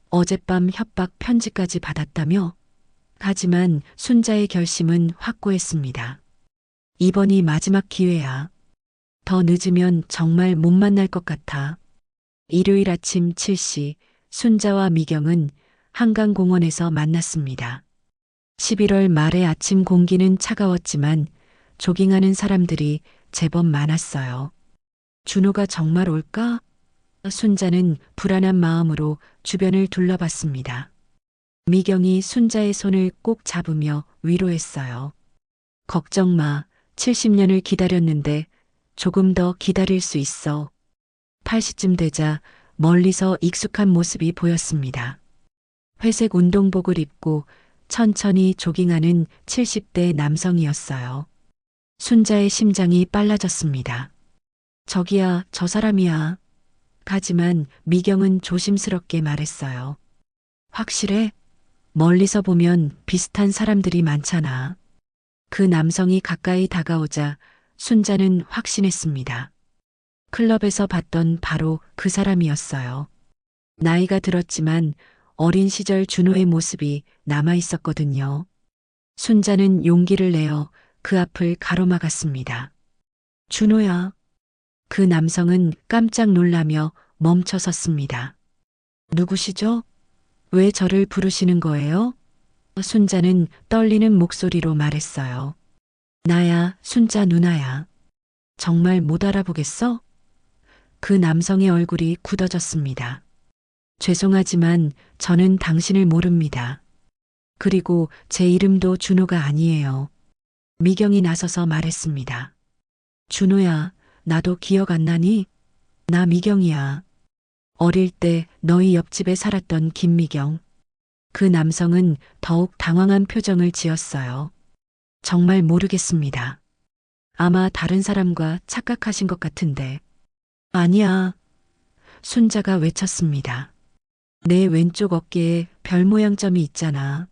어젯밤 협박 편지까지 받았다며? 하지만 순자의 결심은 확고했습니다. 이번이 마지막 기회야. 더 늦으면 정말 못 만날 것 같아. 일요일 아침 7시 순자와 미경은 한강공원에서 만났습니다. 11월 말의 아침 공기는 차가웠지만 조깅하는 사람들이 제법 많았어요. 준호가 정말 올까? 순자는 불안한 마음으로 주변을 둘러봤습니다. 미경이 순자의 손을 꼭 잡으며 위로했어요. 걱정 마. 70년을 기다렸는데 조금 더 기다릴 수 있어. 80쯤 되자 멀리서 익숙한 모습이 보였습니다. 회색 운동복을 입고 천천히 조깅하는 70대 남성이었어요. 순자의 심장이 빨라졌습니다. 저기야, 저 사람이야. 하지만 미경은 조심스럽게 말했어요. 확실해? 멀리서 보면 비슷한 사람들이 많잖아. 그 남성이 가까이 다가오자 순자는 확신했습니다. 클럽에서 봤던 바로 그 사람이었어요. 나이가 들었지만 어린 시절 준호의 모습이 남아 있었거든요. 순자는 용기를 내어 그 앞을 가로막았습니다. 준호야. 그 남성은 깜짝 놀라며 멈춰 섰습니다. 누구시죠? 왜 저를 부르시는 거예요? 순자는 떨리는 목소리로 말했어요. 나야, 순자 누나야. 정말 못 알아보겠어? 그 남성의 얼굴이 굳어졌습니다. 죄송하지만 저는 당신을 모릅니다. 그리고 제 이름도 준호가 아니에요. 미경이 나서서 말했습니다. 준호야, 나도 기억 안 나니? 나 미경이야. 어릴 때 너희 옆집에 살았던 김미경. 그 남성은 더욱 당황한 표정을 지었어요. 정말 모르겠습니다. 아마 다른 사람과 착각하신 것 같은데. 아니야. 순자가 외쳤습니다. 내 왼쪽 어깨에 별 모양 점이 있잖아.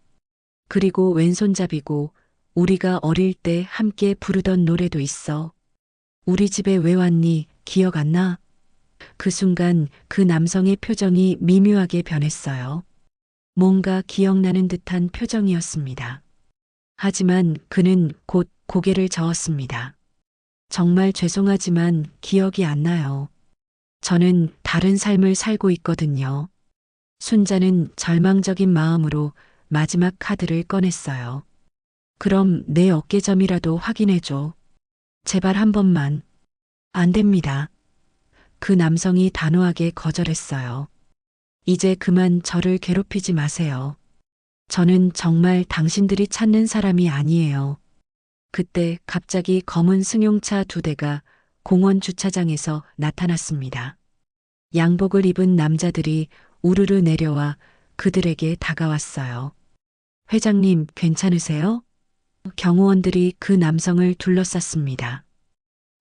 그리고 왼손잡이고 우리가 어릴 때 함께 부르던 노래도 있어. 우리 집에 왜 왔니? 기억 안 나? 그 순간 그 남성의 표정이 미묘하게 변했어요. 뭔가 기억나는 듯한 표정이었습니다. 하지만 그는 곧 고개를 저었습니다. 정말 죄송하지만 기억이 안 나요. 저는 다른 삶을 살고 있거든요. 순자는 절망적인 마음으로 마지막 카드를 꺼냈어요. 그럼 내 어깨점이라도 확인해줘. 제발 한 번만. 안 됩니다. 그 남성이 단호하게 거절했어요. 이제 그만 저를 괴롭히지 마세요. 저는 정말 당신들이 찾는 사람이 아니에요. 그때 갑자기 검은 승용차 2대가 공원 주차장에서 나타났습니다. 양복을 입은 남자들이 우르르 내려와 그들에게 다가왔어요. 회장님, 괜찮으세요? 경호원들이 그 남성을 둘러쌌습니다.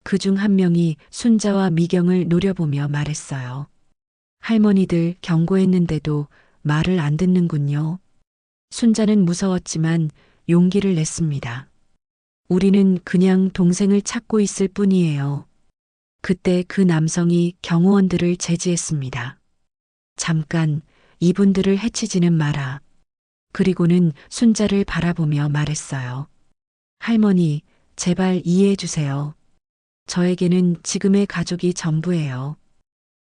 그중 한 명이 순자와 미경을 노려보며 말했어요. 할머니들 경고했는데도 말을 안 듣는군요. 순자는 무서웠지만 용기를 냈습니다. 우리는 그냥 동생을 찾고 있을 뿐이에요. 그때 그 남성이 경호원들을 제지했습니다. 잠깐, 이분들을 해치지는 마라. 그리고는 순자를 바라보며 말했어요. 할머니, 제발 이해해 주세요. 저에게는 지금의 가족이 전부예요.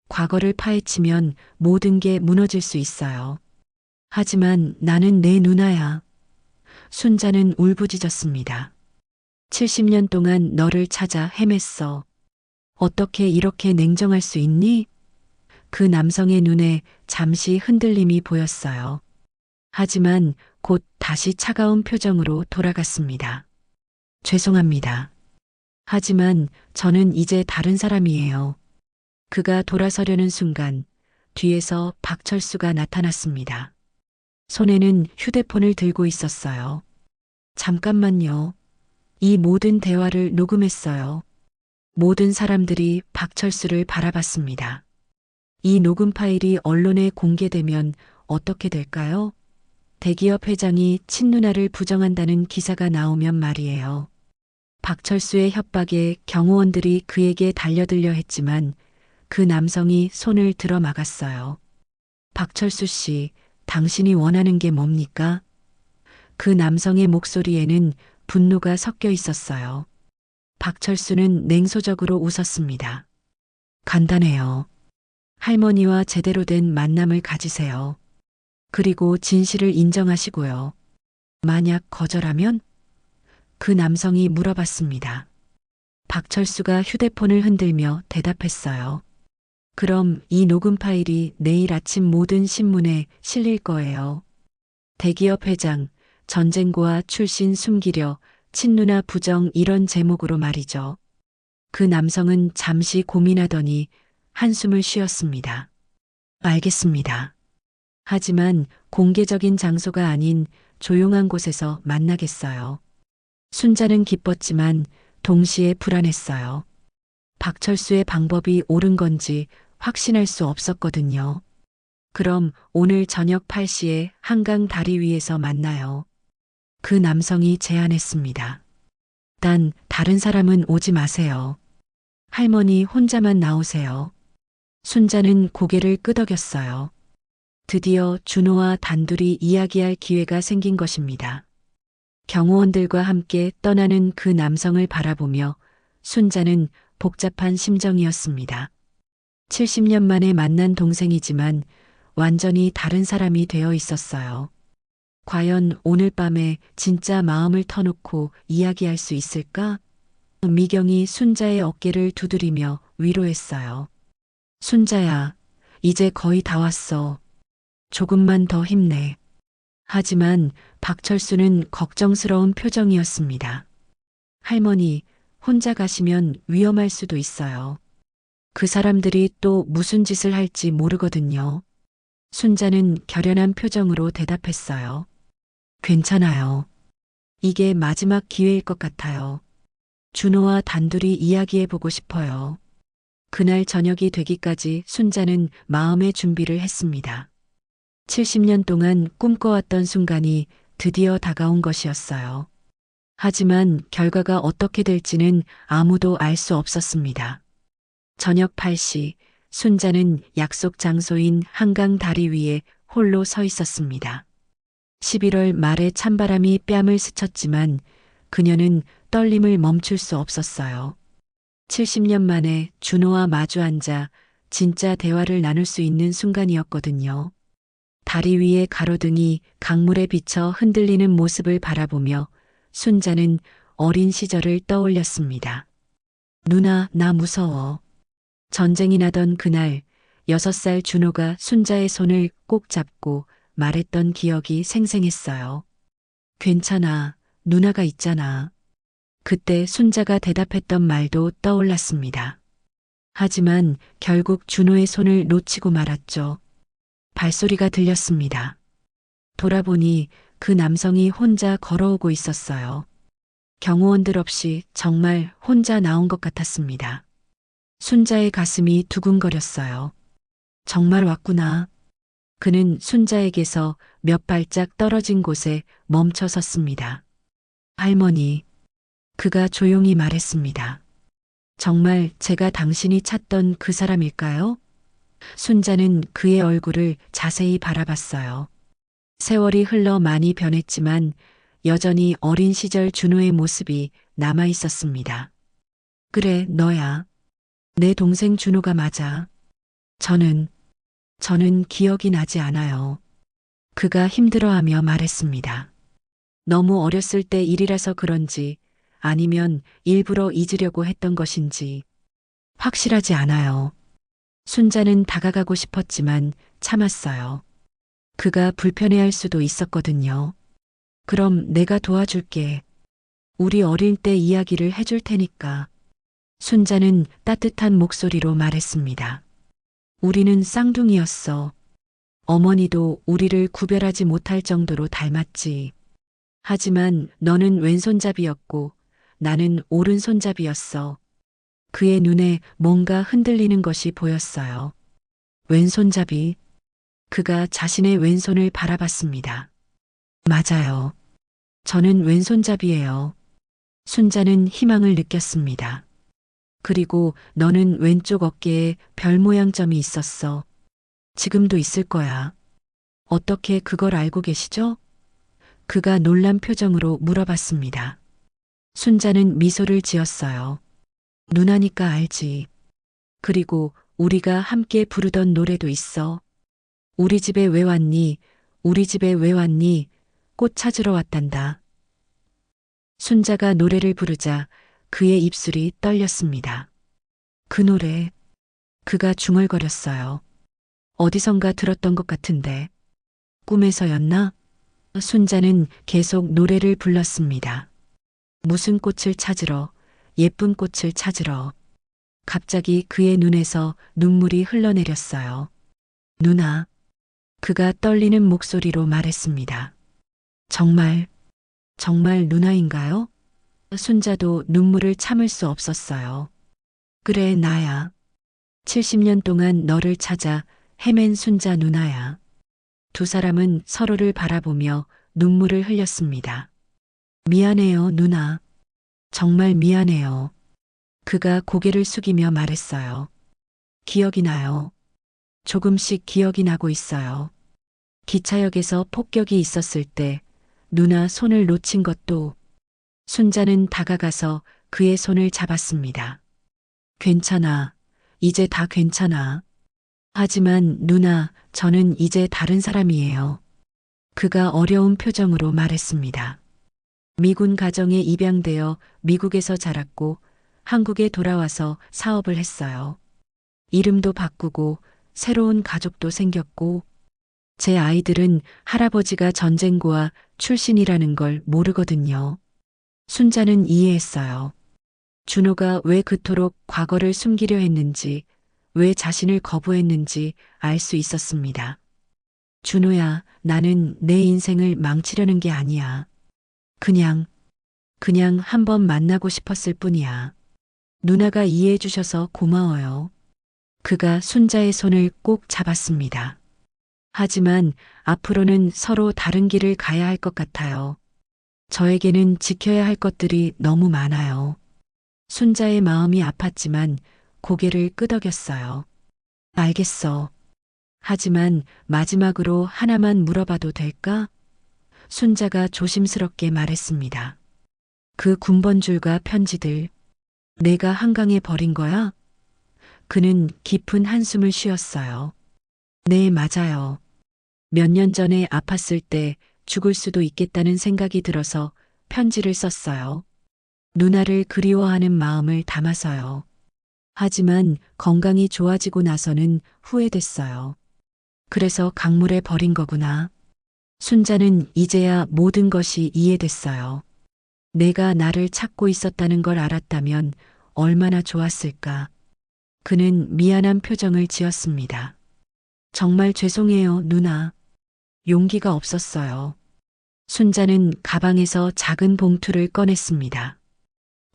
과거를 파헤치면 모든 게 무너질 수 있어요. 하지만 나는 내 누나야. 순자는 울부짖었습니다. 70년 동안 너를 찾아 헤맸어. 어떻게 이렇게 냉정할 수 있니? 그 남성의 눈에 잠시 흔들림이 보였어요. 하지만 곧 다시 차가운 표정으로 돌아갔습니다. 죄송합니다. 하지만 저는 이제 다른 사람이에요. 그가 돌아서려는 순간 뒤에서 박철수가 나타났습니다. 손에는 휴대폰을 들고 있었어요. 잠깐만요. 이 모든 대화를 녹음했어요. 모든 사람들이 박철수를 바라봤습니다. 이 녹음 파일이 언론에 공개되면 어떻게 될까요? 대기업 회장이 친누나를 부정한다는 기사가 나오면 말이에요. 박철수의 협박에 경호원들이 그에게 달려들려 했지만 그 남성이 손을 들어 막았어요. 박철수 씨, 당신이 원하는 게 뭡니까? 그 남성의 목소리에는 분노가 섞여 있었어요. 박철수는 냉소적으로 웃었습니다. 간단해요. 할머니와 제대로 된 만남을 가지세요. 그리고 진실을 인정하시고요. 만약 거절하면? 그 남성이 물어봤습니다. 박철수가 휴대폰을 흔들며 대답했어요. 그럼 이 녹음 파일이 내일 아침 모든 신문에 실릴 거예요. 대기업 회장, 전쟁고아 출신 숨기려, 친누나 부정 이런 제목으로 말이죠. 그 남성은 잠시 고민하더니 한숨을 쉬었습니다. 알겠습니다. 하지만 공개적인 장소가 아닌 조용한 곳에서 만나겠어요. 순자는 기뻤지만 동시에 불안했어요. 박철수의 방법이 옳은 건지 확신할 수 없었거든요. 그럼 오늘 저녁 8시에 한강 다리 위에서 만나요. 그 남성이 제안했습니다. 단 다른 사람은 오지 마세요. 할머니 혼자만 나오세요. 순자는 고개를 끄덕였어요. 드디어 준호와 단둘이 이야기할 기회가 생긴 것입니다. 경호원들과 함께 떠나는 그 남성을 바라보며 순자는 복잡한 심정이었습니다. 70년 만에 만난 동생이지만 완전히 다른 사람이 되어 있었어요. 과연 오늘 밤에 진짜 마음을 터놓고 이야기할 수 있을까? 미경이 순자의 어깨를 두드리며 위로했어요. 순자야, 이제 거의 다 왔어. 조금만 더 힘내. 하지만 박철수는 걱정스러운 표정이었습니다. 할머니, 혼자 가시면 위험할 수도 있어요. 그 사람들이 또 무슨 짓을 할지 모르거든요. 순자는 결연한 표정으로 대답했어요. 괜찮아요. 이게 마지막 기회일 것 같아요. 준호와 단둘이 이야기해보고 싶어요. 그날 저녁이 되기까지 순자는 마음의 준비를 했습니다. 70년 동안 꿈꿔왔던 순간이 드디어 다가온 것이었어요. 하지만 결과가 어떻게 될지는 아무도 알 수 없었습니다. 저녁 8시 순자는 약속 장소인 한강 다리 위에 홀로 서 있었습니다. 11월 말에 찬바람이 뺨을 스쳤지만 그녀는 떨림을 멈출 수 없었어요. 70년 만에 준호와 마주 앉아 진짜 대화를 나눌 수 있는 순간이었거든요. 다리 위의 가로등이 강물에 비쳐 흔들리는 모습을 바라보며 순자는 어린 시절을 떠올렸습니다. 누나, 나 무서워. 전쟁이 나던 그날 6살 준호가 순자의 손을 꼭 잡고 말했던 기억이 생생했어요. 괜찮아, 누나가 있잖아. 그때 순자가 대답했던 말도 떠올랐습니다. 하지만 결국 준호의 손을 놓치고 말았죠. 발소리가 들렸습니다. 돌아보니 그 남성이 혼자 걸어오고 있었어요. 경호원들 없이 정말 혼자 나온 것 같았습니다. 순자의 가슴이 두근거렸어요. 정말 왔구나. 그는 순자에게서 몇 발짝 떨어진 곳에 멈춰 섰습니다. 할머니, 그가 조용히 말했습니다. 정말 제가 당신이 찾던 그 사람일까요? 순자는 그의 얼굴을 자세히 바라봤어요. 세월이 흘러 많이 변했지만 여전히 어린 시절 준호의 모습이 남아 있었습니다. 그래, 너야. 내 동생 준호가 맞아. 저는 기억이 나지 않아요. 그가 힘들어하며 말했습니다. 너무 어렸을 때 일이라서 그런지 아니면 일부러 잊으려고 했던 것인지 확실하지 않아요. 순자는 다가가고 싶었지만 참았어요. 그가 불편해할 수도 있었거든요. 그럼 내가 도와줄게. 우리 어릴 때 이야기를 해줄 테니까. 순자는 따뜻한 목소리로 말했습니다. 우리는 쌍둥이였어. 어머니도 우리를 구별하지 못할 정도로 닮았지. 하지만 너는 왼손잡이였고 나는 오른손잡이였어. 그의 눈에 뭔가 흔들리는 것이 보였어요. 왼손잡이. 그가 자신의 왼손을 바라봤습니다. 맞아요. 저는 왼손잡이예요. 순자는 희망을 느꼈습니다. 그리고 너는 왼쪽 어깨에 별 모양 점이 있었어. 지금도 있을 거야. 어떻게 그걸 알고 계시죠? 그가 놀란 표정으로 물어봤습니다. 순자는 미소를 지었어요. 누나니까 알지. 그리고 우리가 함께 부르던 노래도 있어. 우리 집에 왜 왔니? 우리 집에 왜 왔니? 꽃 찾으러 왔단다. 순자가 노래를 부르자 그의 입술이 떨렸습니다. 그 노래, 그가 중얼거렸어요. 어디선가 들었던 것 같은데. 꿈에서였나? 순자는 계속 노래를 불렀습니다. 무슨 꽃을 찾으러, 예쁜 꽃을 찾으러. 갑자기 그의 눈에서 눈물이 흘러내렸어요. 누나. 그가 떨리는 목소리로 말했습니다. 정말 누나인가요? 순자도 눈물을 참을 수 없었어요. 그래, 나야. 70년 동안 너를 찾아 헤맨 순자 누나야. 두 사람은 서로를 바라보며 눈물을 흘렸습니다. 미안해요, 누나. 정말 미안해요. 그가 고개를 숙이며 말했어요. 기억이 나요. 조금씩 기억이 나고 있어요. 기차역에서 폭격이 있었을 때 누나 손을 놓친 것도. 순자는 다가가서 그의 손을 잡았습니다. 괜찮아. 이제 다 괜찮아. 하지만 누나, 저는 이제 다른 사람이에요. 그가 어려운 표정으로 말했습니다. 미군 가정에 입양되어 미국에서 자랐고 한국에 돌아와서 사업을 했어요. 이름도 바꾸고 새로운 가족도 생겼고 제 아이들은 할아버지가 전쟁고아 출신이라는 걸 모르거든요. 순자는 이해했어요. 준호가 왜 그토록 과거를 숨기려 했는지, 왜 자신을 거부했는지 알 수 있었습니다. 준호야, 나는 내 인생을 망치려는 게 아니야. 그냥 한번 만나고 싶었을 뿐이야. 누나가 이해해 주셔서 고마워요. 그가 순자의 손을 꼭 잡았습니다. 하지만 앞으로는 서로 다른 길을 가야 할 것 같아요. 저에게는 지켜야 할 것들이 너무 많아요. 순자의 마음이 아팠지만 고개를 끄덕였어요. 알겠어. 하지만 마지막으로 하나만 물어봐도 될까? 순자가 조심스럽게 말했습니다. 그 군번줄과 편지들, 내가 한강에 버린 거야? 그는 깊은 한숨을 쉬었어요. 네, 맞아요. 몇 년 전에 아팠을 때 죽을 수도 있겠다는 생각이 들어서 편지를 썼어요. 누나를 그리워하는 마음을 담아서요. 하지만 건강이 좋아지고 나서는 후회됐어요. 그래서 강물에 버린 거구나. 순자는 이제야 모든 것이 이해됐어요. 내가 나를 찾고 있었다는 걸 알았다면 얼마나 좋았을까. 그는 미안한 표정을 지었습니다. 정말 죄송해요, 누나. 용기가 없었어요. 순자는 가방에서 작은 봉투를 꺼냈습니다.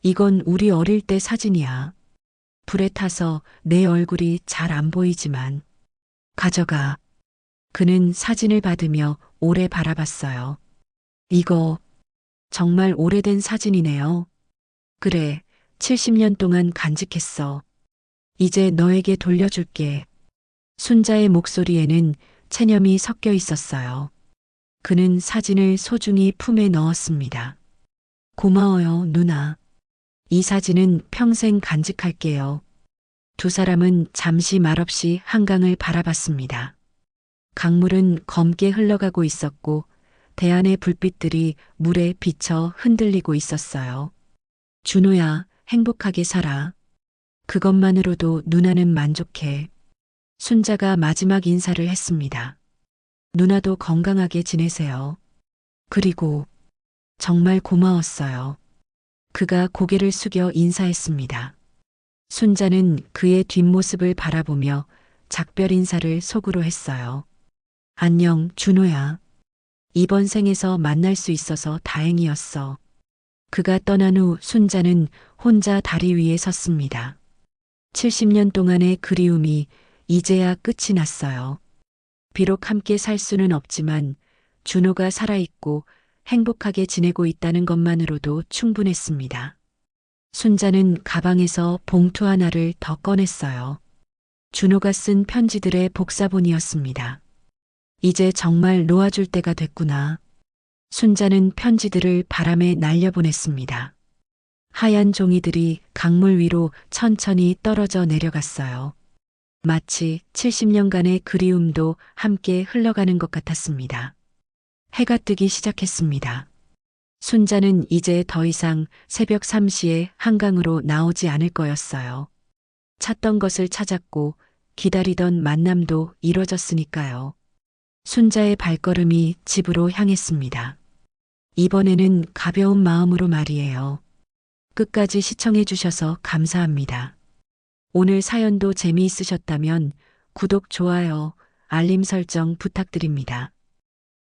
이건 우리 어릴 때 사진이야. 불에 타서 내 얼굴이 잘 안 보이지만. 가져가. 그는 사진을 받으며 오래 바라봤어요. 이거 정말 오래된 사진이네요. 그래, 70년 동안 간직했어. 이제 너에게 돌려줄게. 순자의 목소리에는 체념이 섞여 있었어요. 그는 사진을 소중히 품에 넣었습니다. 고마워요, 누나. 이 사진은 평생 간직할게요. 두 사람은 잠시 말없이 한강을 바라봤습니다. 강물은 검게 흘러가고 있었고 대안의 불빛들이 물에 비쳐 흔들리고 있었어요. 준호야, 행복하게 살아. 그것만으로도 누나는 만족해. 순자가 마지막 인사를 했습니다. 누나도 건강하게 지내세요. 그리고 정말 고마웠어요. 그가 고개를 숙여 인사했습니다. 순자는 그의 뒷모습을 바라보며 작별 인사를 속으로 했어요. 안녕, 준호야. 이번 생에서 만날 수 있어서 다행이었어. 그가 떠난 후 순자는 혼자 다리 위에 섰습니다. 70년 동안의 그리움이 이제야 끝이 났어요. 비록 함께 살 수는 없지만 준호가 살아있고 행복하게 지내고 있다는 것만으로도 충분했습니다. 순자는 가방에서 봉투 하나를 더 꺼냈어요. 준호가 쓴 편지들의 복사본이었습니다. 이제 정말 놓아줄 때가 됐구나. 순자는 편지들을 바람에 날려보냈습니다. 하얀 종이들이 강물 위로 천천히 떨어져 내려갔어요. 마치 70년간의 그리움도 함께 흘러가는 것 같았습니다. 해가 뜨기 시작했습니다. 순자는 이제 더 이상 새벽 3시에 한강으로 나오지 않을 거였어요. 찾던 것을 찾았고 기다리던 만남도 이뤄졌으니까요. 순자의 발걸음이 집으로 향했습니다. 이번에는 가벼운 마음으로 말이에요. 끝까지 시청해 주셔서 감사합니다. 오늘 사연도 재미있으셨다면 구독, 좋아요, 알림 설정 부탁드립니다.